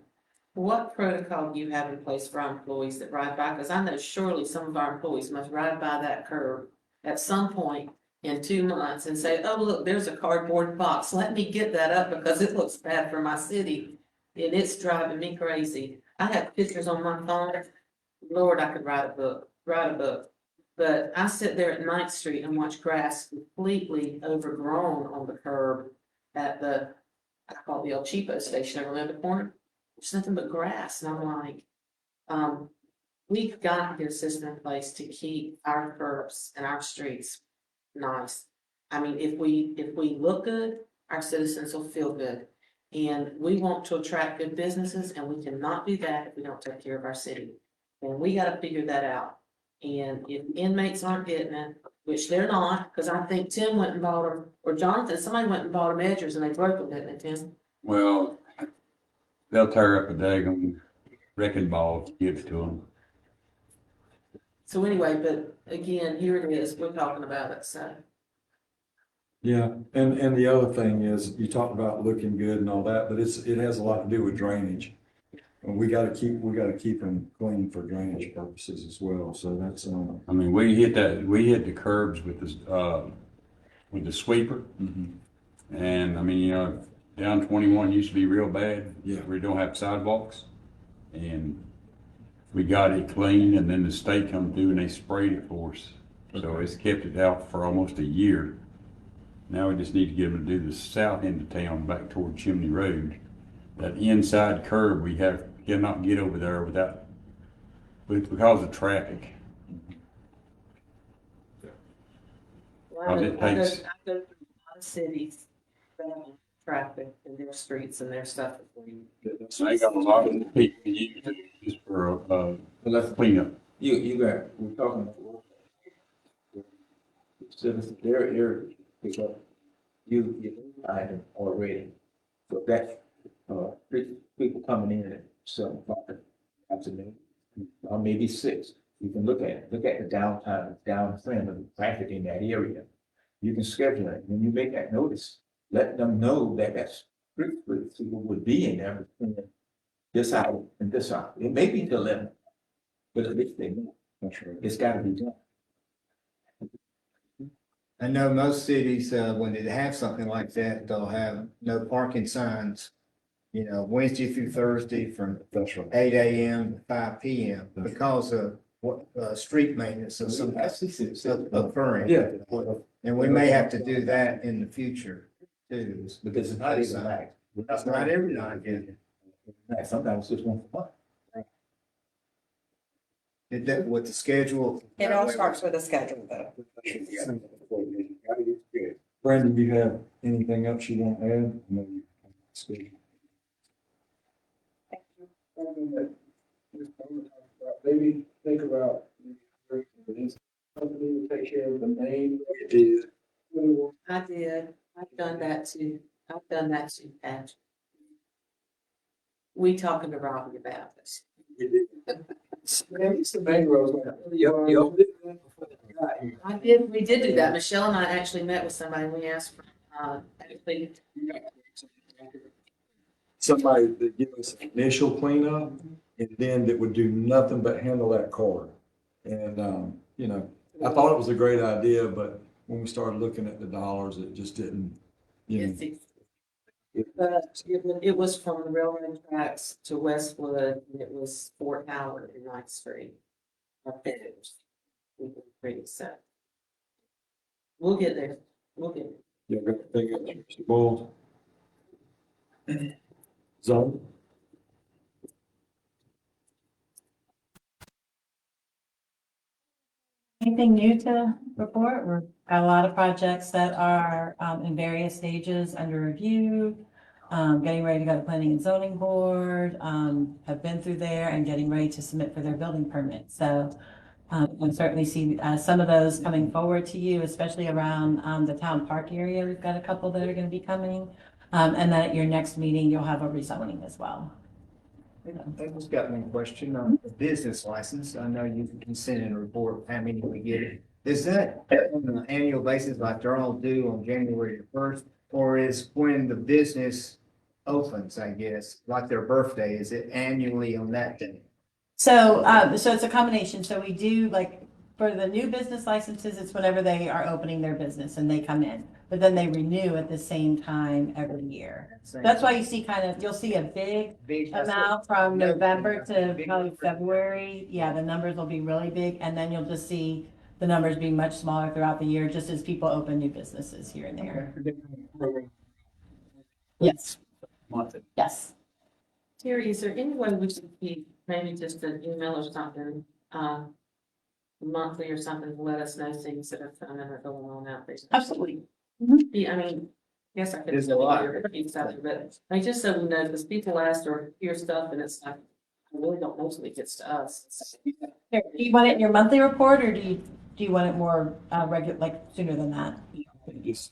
what protocol do you have in place for our employees that ride by? Because I know surely some of our employees must ride by that curb at some point in 2 months and say, oh, look, there's a cardboard box. Let me get that up because it looks bad for my city. And it's driving me crazy. I have pictures on my phone. Lord, I could write a book. But I sit there at 9th Street and watch grass completely overgrown on the curb at I call it the El Cheapo station over there in the corner. There's nothing but grass. And I'm like, we've got to get a system in place to keep our curbs and our streets nice. I mean, if we look good, our citizens will feel good. And we want to attract good businesses, and we cannot do that if we don't take care of our city. And we gotta figure that out. And if inmates aren't getting it, which they're not, because I think Tim went and bought them, or Jonathan, somebody went and bought them edgers and they broke them, didn't they, Tim? Well, they'll tear up a daggum wrecking ball to give it to them. So anyway, but again, here it is, we're talking about it, so. Yeah, and the other thing is, you talked about looking good and all that, but it has a lot to do with drainage. And we gotta keep them clean for drainage purposes as well, so that's, I mean, we hit the curbs with the sweeper. And I mean, you know, down 21 used to be real bad. Yeah. We don't have sidewalks. And we got it clean, and then the state come through and they sprayed it for us. So it's kept it out for almost a year. Now we just need to get them to do the south end of town back toward Chimney Road. That inside curb, we cannot get over there because of traffic. Well, I Because it go takes- through a lot of cities, that have traffic in their streets and their stuff. So they got a lot of people use it just for cleanup. We're talking about citizens, their area, because you item already. So that's, people coming in at 7 o'clock afternoon, or maybe 6. You can look at the downtrend of the traffic in that area. You can schedule it. When you make that notice, let them know that that's people would be in there between this hour and this hour. It may be till 11, but at least they know. It's gotta be done. I know most cities, when they have something like that, they'll have no parking signs, you know, Wednesday through Thursday from 8 AM to 5 PM because of street maintenance of some occurring. Yeah. And we may have to do that in the future too. Because it's not even like. That's not every night, is it? Sometimes it's just one month. Did that with the schedule? It all starts with a schedule though. Brandon, do you have anything else you want to add? No, you- Maybe think about company to take care of the main. I did, I've done that too, Patrick. We talking to Robbie about this. It's the main road. We did do that. Michelle and I actually met with somebody, and we asked for, actually, somebody that give us an initial cleanup, and then that would do nothing but handle that card. And, you know, I thought it was a great idea, but when we started looking at the dollars, it just didn't, you know. but it was from the railroad tracks to Westwood, and it was Fort Howard and 9th Street. Up there. We were pretty set. We'll get there, Yeah, got the thing up, Mr. Bowles. Zone? Anything new to report? We've got a lot of projects that are in various stages under review. Getting ready to go to planning and zoning board, have been through there and getting ready to submit for their building permit. So and certainly see some of those coming forward to you, especially around the town park area. We've got a couple that are going to be coming. And then at your next meeting, you'll have a rezoning as well. I just got one question on the business license. I know you can send in a report how many we get. Is that on an annual basis, like they're all due on January the first? Or is when the business opens, I guess, like their birthday, is it annually on that day? So, so it's a combination. So we do like, for the new business licenses, it's whenever they are opening their business and they come in. But then they renew at the same time every year. That's why you see you'll see a big amount from November to probably February. Yeah, the numbers will be really big, and then you'll just see the numbers being much smaller throughout the year, just as people open new businesses here and there. Yes. Yes. Terry, is there any way we should keep maybe just an email or something, monthly or something to let us know things that are coming or going on out there? Absolutely. Yeah, I mean, yes, I could. There's a lot. But I just so we know, because people ask or hear stuff and it's like, I really don't know until it gets to us. Here, do you want it in your monthly report, or do you want it more regular, like sooner than that? Just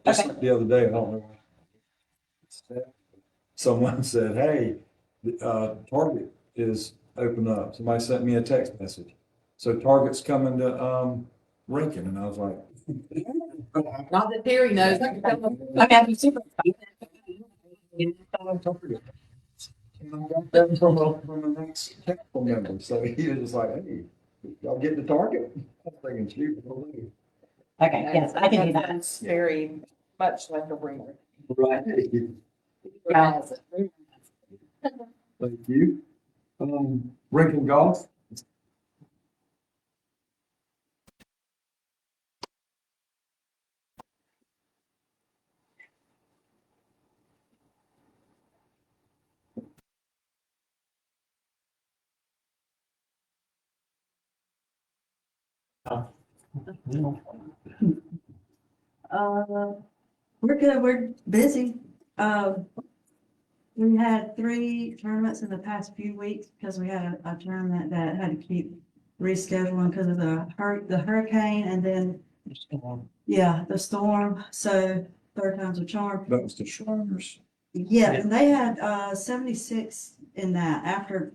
like the other day, I don't know. Someone said, hey, Target is open up. Somebody sent me a text message. So Target's coming to, Rankin, and I was like. Not that Terry knows. Okay, I'd be super. From the next council member, so he was just like, hey, y'all get the Target? I was thinking, shoot, we'll leave. Okay, yes, I can do that. It's very much like a ringer. Right. Yeah. Thank you. Rankin Golf. We're good, we're busy. We had 3 tournaments in the past few weeks because we had a tournament that had to keep rescheduling because of the hurricane and then, yeah, the storm. So 3rd time's a charm. That was the Shriners. Yeah, and they had 76 in that after,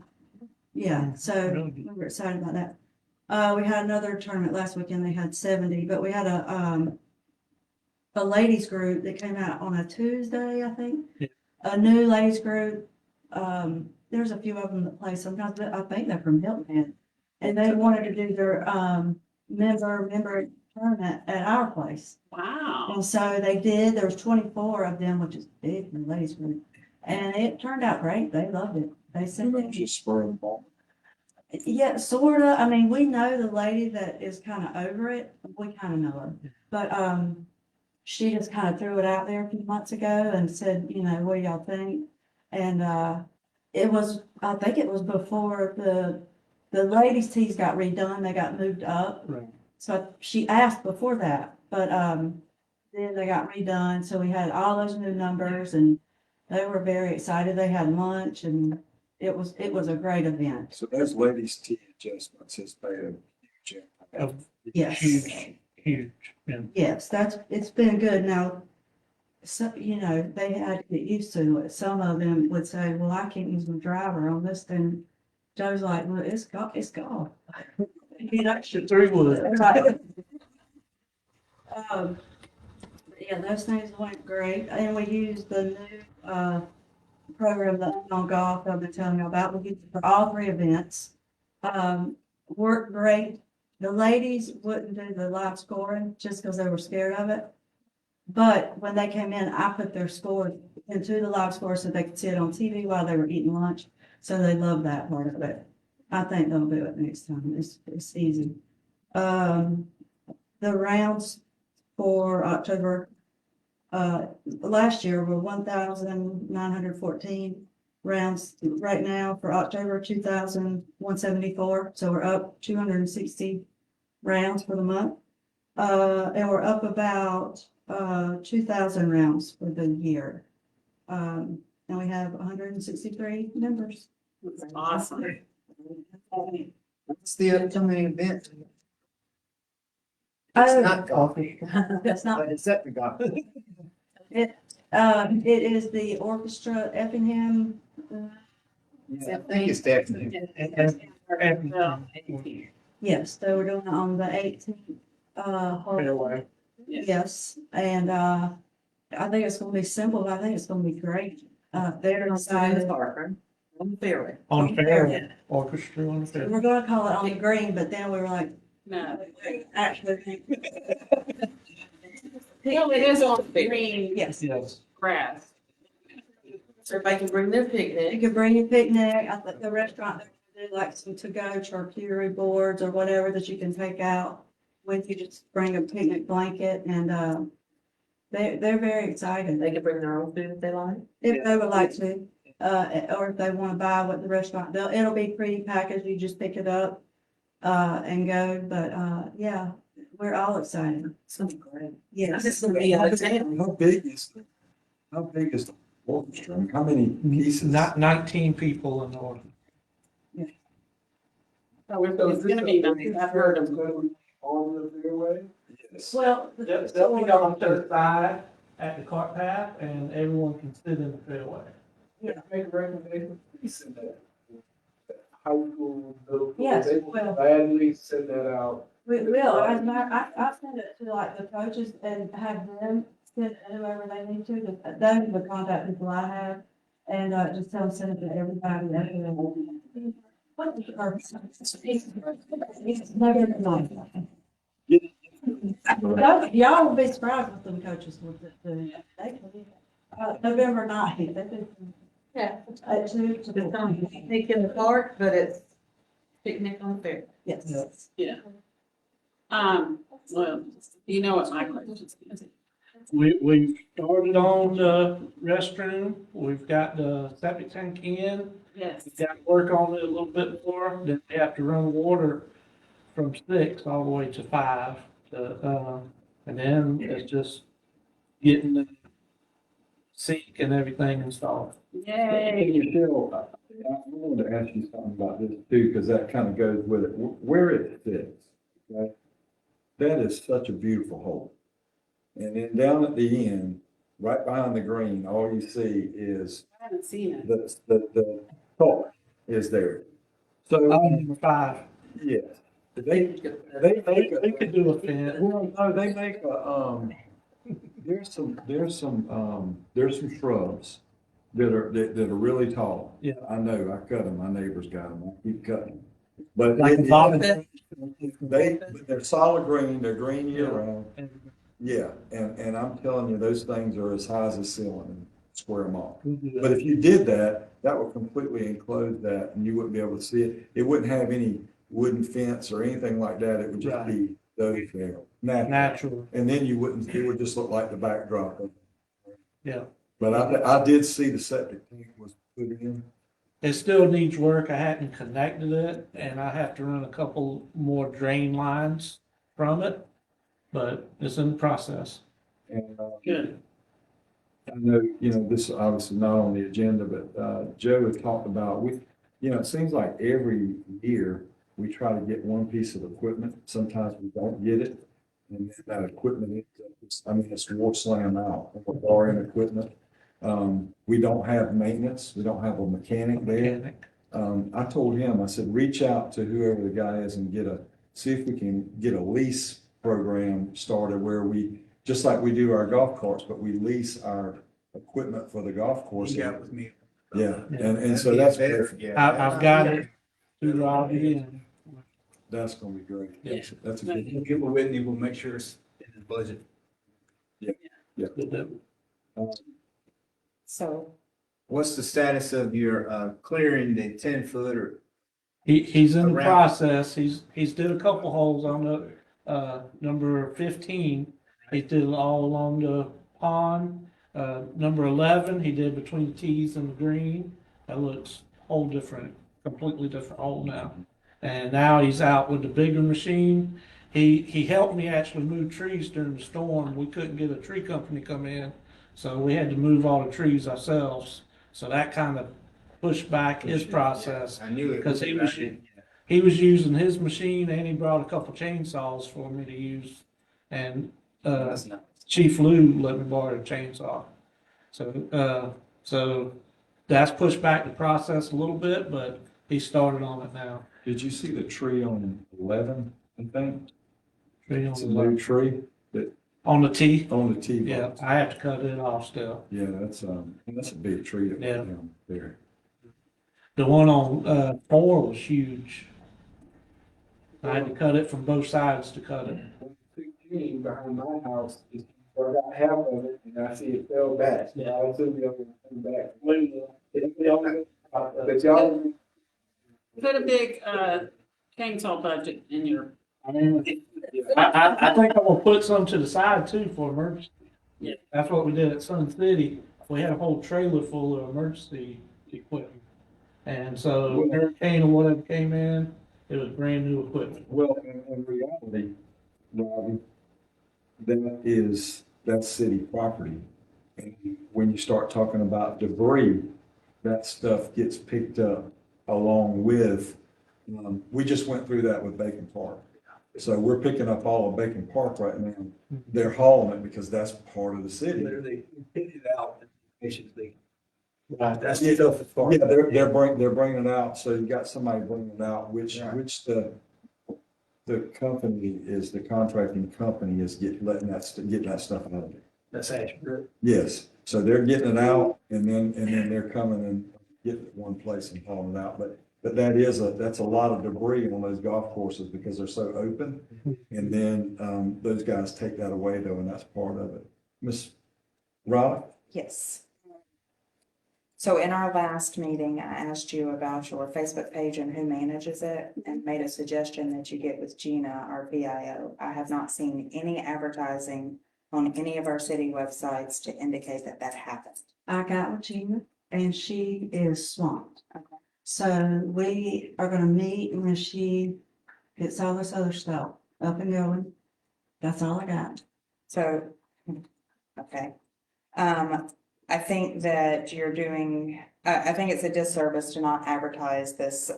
yeah, so we were excited about that. We had another tournament last weekend, they had 70, but we had a ladies group that came out on a Tuesday, I think. Yeah. A new ladies group. There's a few of them that play sometimes, but I think they're from Hilton Head. And they wanted to do their member tournament at our place. Wow. And so they did. There was 24 of them, which is big for the ladies group. And it turned out great. They loved it. They said they Just spur of the ball. yeah, sorta. I mean, we know the lady that is kind of over it. We kind of know her. But she just kind of threw it out there a few months ago and said, you know, what do y'all think? And it was, I think it was before the ladies' tees got redone. They got moved up. Right. So she asked before that, but then they got redone. So we had all those new numbers and they were very excited. They had lunch and it was a great event. So those ladies' tee adjustments has made a huge impact. Yes. Huge. Yeah. Yes, it's been good. Now, so, you know, they had to get used to it. Some of them would say, well, I can't use my driver on this. Then Joe's like, well, it's golf. You know, right. Yeah, those things went great. And we used the new program that on golf I've been telling you about. We used it for all 3 events. Worked great. The ladies wouldn't do the live scoring just because they were scared of it. But when they came in, I put their scores into the live score so they could see it on TV while they were eating lunch. So they loved that part of it. I think they'll do it next time. It's easy. The rounds for October last year were 1,914 rounds. Right now for October, 2,174. So we're up 260 rounds for the month. And we're up about 2,000 rounds for the year. And we have 163 members. That's awesome. What's the upcoming event? Oh. It's not golf, That's not, but it's at the golf. It is the orchestra Effingham. I think it's definitely. Yes, they were doing it on the 18th. Fairway. Yes, and, I think it's gonna be simple, but I think it's gonna be great. They're excited. On the fairway. On Fairway. Orchestra on the fair. We're gonna call it on the green, but then we were like, No. actually. No, it is on green Yes. Yes. grass. So everybody can bring their You picnic. can bring your picnic. I think the restaurant, they do like some to-go charcuterie boards or whatever that you can take out. With you, just bring a picnic blanket and, they're very excited. They can bring their own food if they like. If they would like to, or if they want to buy what the restaurant, it'll be pre-packaged, you just pick it up, and go, but, yeah, we're all excited. It's gonna be great. Yes. It's gonna be out of town. How big is the orchestra? I mean, how many pieces? Not 19 people in the orchestra. So it's gonna be nice. I've heard of On the fairway? Yes. Well. They'll be on the side at the cart path and everyone can sit in the fairway. Make a recommendation, please send that. How we will, Yes, they well- will gladly send that out. We will, I send it to like the coaches and have them send whoever they need to, those are the contact people I have. And, just tell them, send it to everybody. What is the purpose? It's never nice. Y'all will be surprised what them coaches will do. November 9th. Yeah. At 2 It's to not a picnic in the park, but it's picnic on the fair. Yes. Yeah. Well, you know what my question is. We started on the restroom, we've got the septic tank in, Yes. we got to work on it a little bit more, then we have to run water from 6 all the way to 5. And then it's just getting the sink and everything installed. Yay. Michelle, I wanted to ask you something about this too, because that kind of goes with it. Where it fits, okay? That is such a beautiful hole. And then down at the end, right behind the green, all you see is I haven't seen it. the top is there. So, Number 5. yes, they make They could do a fence. well, no, they make there's some shrubs that are really tall. Yeah. I know, I cut them, my neighbors got them, I keep cutting them. But Like a vomit. they're solid green, they're green year Yeah. round. Yeah, and I'm telling you, those things are as high as a ceiling and square them off. But if you did that, that would completely enclose that and you wouldn't be able to see it. It wouldn't have any wooden fence or anything like that. It would just Right. be those there, natural. Natural, And then you wouldn't, it would just look like the backdrop. of it. yeah. But I did see the septic tank was put in. It still needs work. I hadn't connected it and I have to run a couple more drain lines from it, but it's in the process. And, Good. I know, this is obviously not on the agenda, but, Joe had talked about, it seems like every year we try to get one piece of equipment. Sometimes we don't get it. And then that equipment, it's war slam out, we're borrowing equipment. We don't have maintenance. We don't have a mechanic there. Mechanic. I told him, I said, reach out to whoever the guy is and see if we can get a lease program started where we, just like we do our golf carts, but we lease our equipment for the golf course. He got with me. Yeah, and so that's perfect. I've got it through Robbie and That's gonna be great. Yeah. That's a We'll good. get with Whitney, we'll make sure it's in the budget. So What's the status of your, clearing the 10 foot or? he's in the Around. process. He's did a couple holes on the, number 15. He did it all along the pond. Number 11, he did between the tees and the green. That looks whole different, completely different hole now. And now he's out with the bigger machine. He helped me actually move trees during the storm. We couldn't get a tree company to come in, so we had to move all the trees ourselves. So that kind of pushed back his process. I knew it. Because he was using his machine and he brought a couple chainsaws for me to use. And That's nice. Chief Lou let me borrow the chainsaw. So that's pushed back the process a little bit, but he started on it now. Did you see the tree on 11, I think? Tree on It's a the new left. tree that, On the T, on the T. yeah, I have to cut it off still. Yeah, that's a big tree that Yeah. went down there. The one on, 4 was huge. I had to cut it from both sides to cut it. Behind my house, I got half of it and I see it fell back. Yeah. I assume y'all gonna come back. But y'all, Put a big, chainsaw budget in your, I think I'm gonna put some to the side too for emergency. Yeah. That's what we did at Sun City. We had a whole trailer full of emergency equipment. And so hurricane or whatever came in, it was brand new equipment. Well, in reality, Robbie, that's city property. And when you start talking about debris, that stuff gets picked up along with, we just went through that with Bacon Park. So we're picking up all of Bacon Park right now. They're hauling it because that's part of the city. They hit it out, basically. Right, That's the stuff as far. Yeah, they're bringing it out, so you got somebody bringing it out, which the company is, the contracting company is getting that stuff out of it. That's accurate. Yes, so they're getting it out and then they're coming and getting it one place and hauling it out, but that's a lot of debris on those golf courses because they're so open. And then, those guys take that away though, and that's part of it. Ms. Rod? Yes. So in our last meeting, I asked you about your Facebook page and who manages it and made a suggestion that you get with Gina, our PIO. I have not seen any advertising on any of our city websites to indicate that that happened. I got with Gina and she is swamped. Okay. So we are gonna meet when she gets all this other stuff up and going. That's all I got. So, okay. I think that you're doing, I think it's a disservice to not advertise this,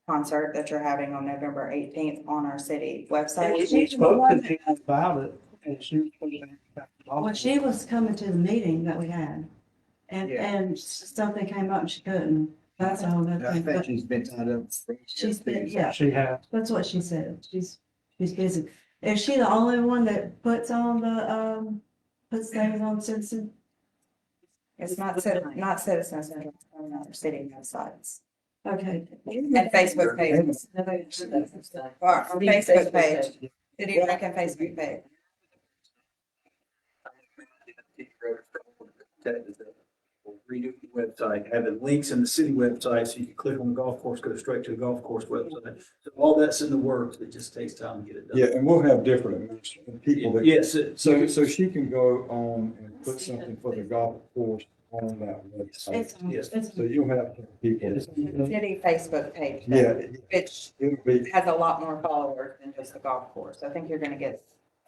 concert that you're having on November 18th on our city website. We spoke to Gina about it and she was supposed to. Well, she was coming to the meeting that we had. And something came up and she couldn't. That's all that. I think she's been tied up. She's been, yeah, She has. that's what she said. She's busy. Is she the only one that puts on the, puts things on Citizen? It's not Citizens, it's on our city websites Okay. and Facebook pages. Our Facebook page, City of Lincoln Facebook page. Redo the website, have the links in the city website, so you can click on the golf course, go straight to the golf course website. So all that's in the works, it just takes time to get it done. Yeah, and we'll have different administrative people that. Yes, So she can go on and put something for the golf course on that website. yes. So you'll have people. City Facebook page. Yeah. Which It'll be, has a lot more followers than just the golf course. I think you're gonna get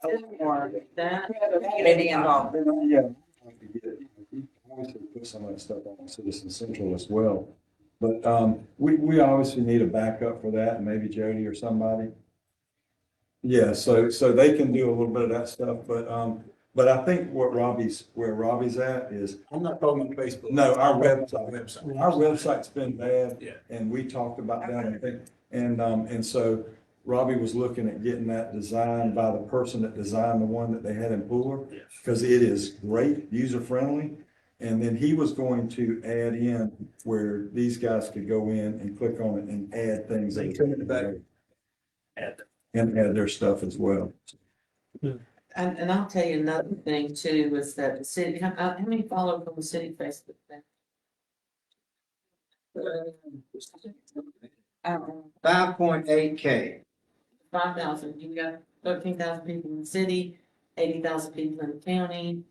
a lot more That, community involved. yeah. We always put some of that stuff on Citizen Central as well. But, we obviously need a backup for that, and maybe Jody or somebody. Yeah, so they can do a little bit of that stuff, but I think where Robbie's at is, I'm not talking about Facebook. no, our Website. our website's been bad. Yeah. And we talked about that, I think, and so Robbie was looking at getting that designed by the person that designed the one that they had in Pooler. Yes. Because it is great, user-friendly. And then he was going to add in where these guys could go in and click on it and add things. They come in the back. And add their stuff as well. and I'll tell you another thing too, is that the city, how many follow from the city Facebook page? 5.8K. 5,000, you got 13,000 people in the city, 80,000 people in the county.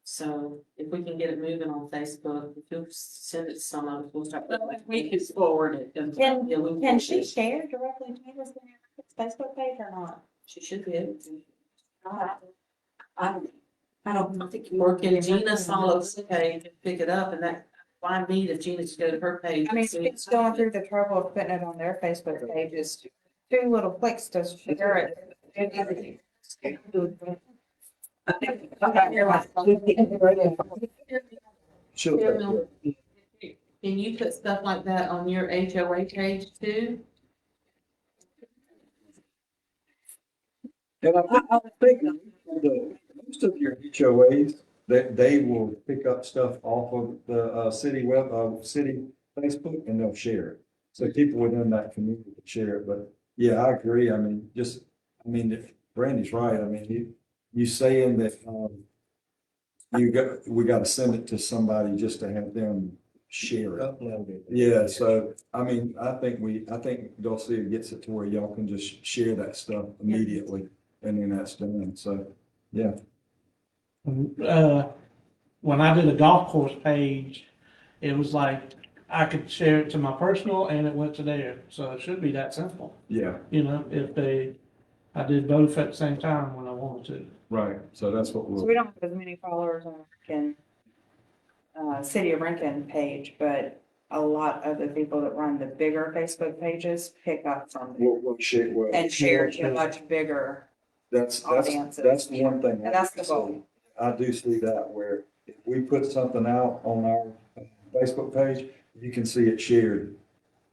So if we can get it moving on Facebook, if you'll send it to some of us, we'll start. we can forward it. and- yeah, we Can she share directly to Gina's Facebook page or not? She should be able to. I don't think. Or can Gina follow the page and pick it up, and that, why me if Gina just go to her page? I mean, it's going through the trouble of putting it on their Facebook page, is 2 little clicks to share it. She'll take Chairman, can you put stuff like that on your HOA page too? And I think most of your HOAs, they will pick up stuff off of the, city city Facebook and they'll share it. So people within that community can share it, but yeah, I agree. I mean, if Brandy's right, I mean, you saying that, we gotta send it to somebody just to have them share it. Upload it. Yeah, so, I mean, I think Dulcia gets it to where y'all can just share that stuff immediately, and then that's done, so, yeah. When I did a golf course page, it was like, I could share it to my personal and it went to there, so it should be that simple. Yeah, You know, I did both at the same time when I wanted to. right, so that's what So we we'll, don't have as many followers on Rankin, City of Rankin page, but a lot of the people that run the bigger Facebook pages pick up from there we'll share, and share to much bigger. that's audiences. the one thing. And that's the goal. I do see that where if we put something out on our Facebook page, you can see it shared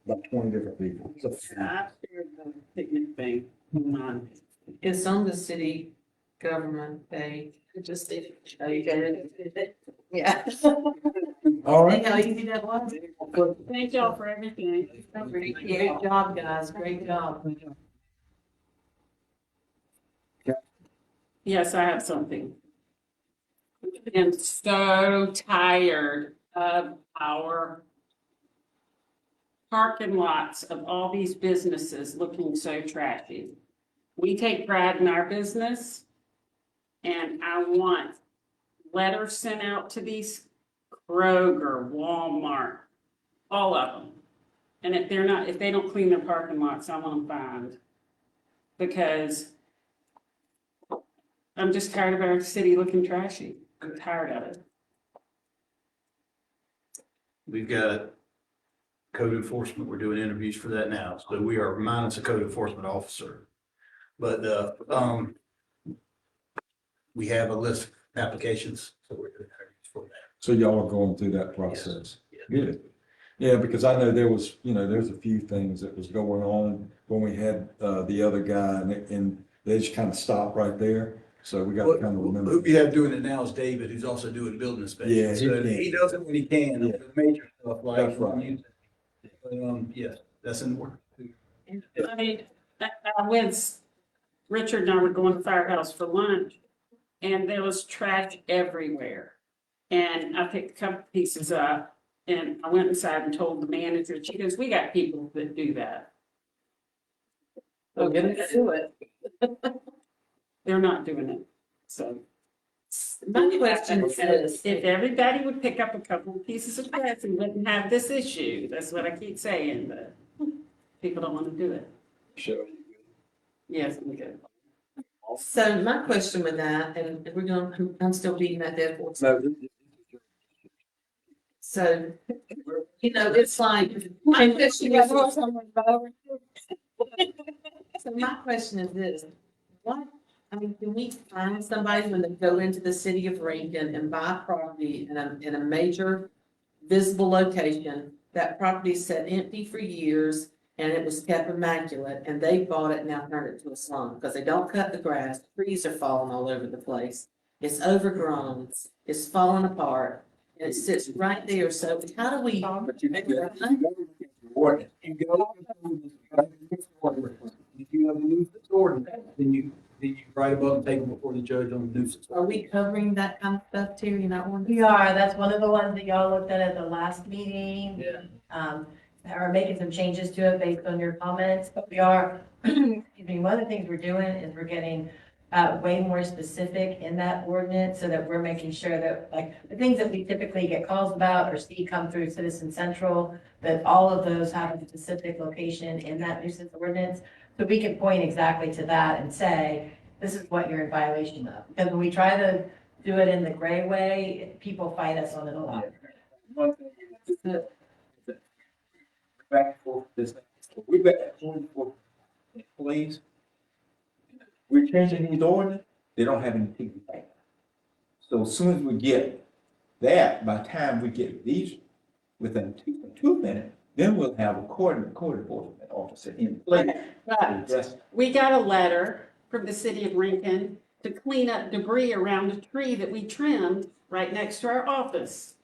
by 20 different people. So, I shared the picnic thing on mine. It's on the city government page. I just did it. Oh, you did it? Yeah. all See right. how easy that was? Thank y'all for everything. Great job, guys, great job. Yes, I have something. I'm so tired of our parking lots of all these businesses looking so trashy. We take pride in our business. And I want letters sent out to these Kroger, Walmart, all of them. And if they don't clean their parking lots, I want them fined. Because I'm just tired of our city looking trashy. I'm tired of it. We've got code enforcement. We're doing interviews for that now. So we are minus a code enforcement officer. But, we have a list of applications, so we're doing interviews for that. So y'all are going through that process. Good. Yeah, because I know there's a few things that was going on when we had, the other guy and they just kind of stopped right there. So we got to kind of remember. Who we have doing it now is David, who's also doing building inspection. Yeah, he So can. he does it when he can, Yeah. the major stuff like. That's right. But, yes, that's in the work. I mean, I went, Richard and I were going to Firehouse for lunch, and there was trash everywhere. And I picked a couple pieces up, and I went inside and told the manager, she goes, we got people that do that. So get them to do it. They're not doing it, so. My question is, If everybody would pick up a couple of pieces of trash, we wouldn't have this issue. That's what I keep saying, but people don't want to do it. Sure. Yes, we do. so my question with that, and we're gonna, I'm still beating that dead horse. So, it's like, my question is. So my question is this, can we find somebody when they go into the city of Rankin and buy property in a major visible location? That property sat empty for years and it was kept immaculate and they bought it and now turned it to a slum because they don't cut the grass, trees are falling all over the place. It's overgrown, it's falling apart, and it sits right there, so how do we? If you have a nuisance ordinance, then you write above and take them before the judge on the nuisance. Are we covering that kind of stuff too, We are, that's one of the ones that y'all looked at the last meeting. Yeah. Are making some changes to it based on your comments, but we are, excuse me, one of the things we're doing is we're getting way more specific in that ordinance so that we're making sure that like the things that we typically get calls about or see come through Citizen Central, that all of those have a specific location in that nuisance ordinance. So we can point exactly to that and say, this is what you're in violation of. Because when we try to do it in the gray way, people fight us on it a lot. One thing is that back and forth this, we've got 24 employees. We're changing these ordinance, they don't have any people. So as soon as we get that, by the time we get these within 2 minutes, then we'll have a court enforcement officer in place. But That's- we got a letter from the city of Lincoln to clean up debris around a tree that we trimmed right next to our office.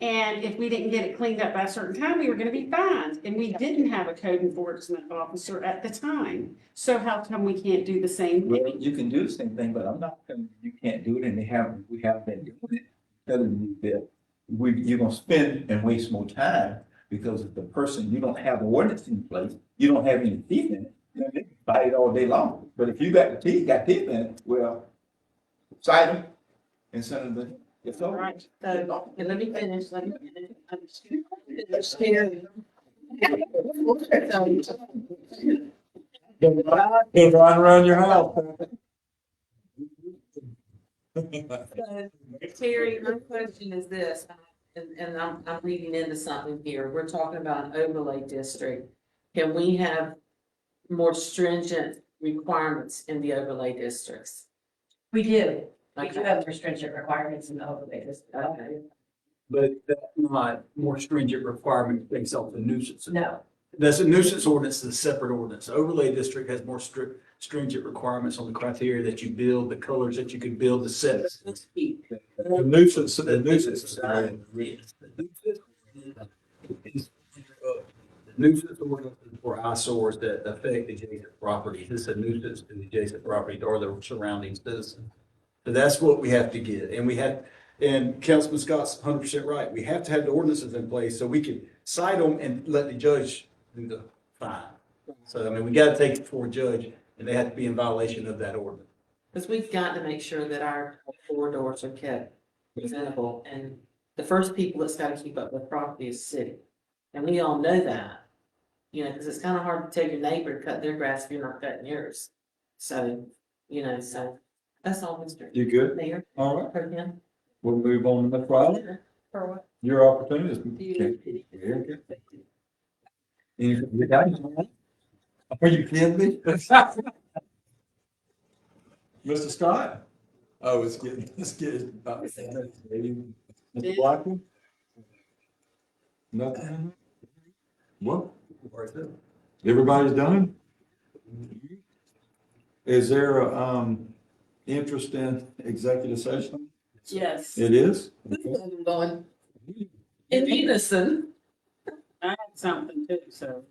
And if we didn't get it cleaned up by a certain time, we were gonna be fined, and we didn't have a code enforcement officer at the time. So how come we can't do the same Well, thing? you can do the same thing, but I'm not telling you can't do it, and we haven't been doing it. Telling you that you're gonna spend and waste more time, because if the person, you don't have the ordinance in place, you don't have any teeth in it, then they can fight it all day long. But if you got teeth in it, well, cite them and send them to, it's over. Right, so, and let me finish. Run around your house. Terry, my question is this, and I'm reading into something here. We're talking about an overlay district. Can we have more stringent requirements in the overlay districts? We do. We Okay. do have more stringent requirements in the overlay district. Okay. But that's not more stringent requirement based off the nuisance. No. That's a nuisance ordinance, is a separate ordinance. Overlay district has more stringent requirements on the criteria that you build, the colors that you can build, the sets. The nuisance. The nuisance ordinance is for eyesores that affect adjacent property. This is a nuisance to the adjacent property or the surrounding citizen. So that's what we have to get. And Councilman Scott's 100% right. We have to have the ordinances in place so we can cite them and let the judge do the fine. So, I mean, we gotta take it before a judge, and they have to be in violation of that ordinance. Because we've got to make sure that our corridors are kept presentable, and the first people that's got to keep up with property is the city. And we all know that, you know, because it's kind of hard to tell your neighbor to cut their grass if you're not cutting yours. So, you know, so that's all, Mr. You good? Mayor. All right, Pro Tem. we'll move on to Ms. Riley. For what? Your opportunity is. Are you kidding me? Mr. Scott? Oh, it's getting about. Mr. Blackman? Nothing? What? Everybody's done? Is there a, interest in executive session? Yes. It is? Going in unison. I had something too, so.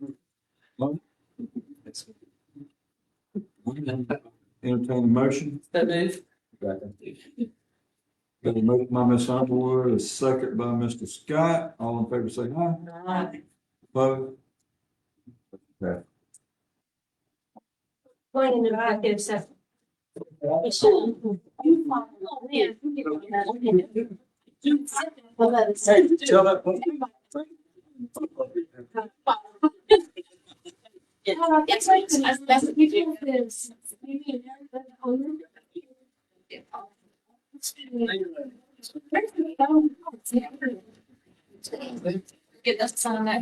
Entertain a motion? So move. Got a motion by Ms. Underwood, a second by Mr. Scott. All in favor say aye. Opposed? Okay. Going into executive session. Tell that. It's like, that's people is. Get us on that.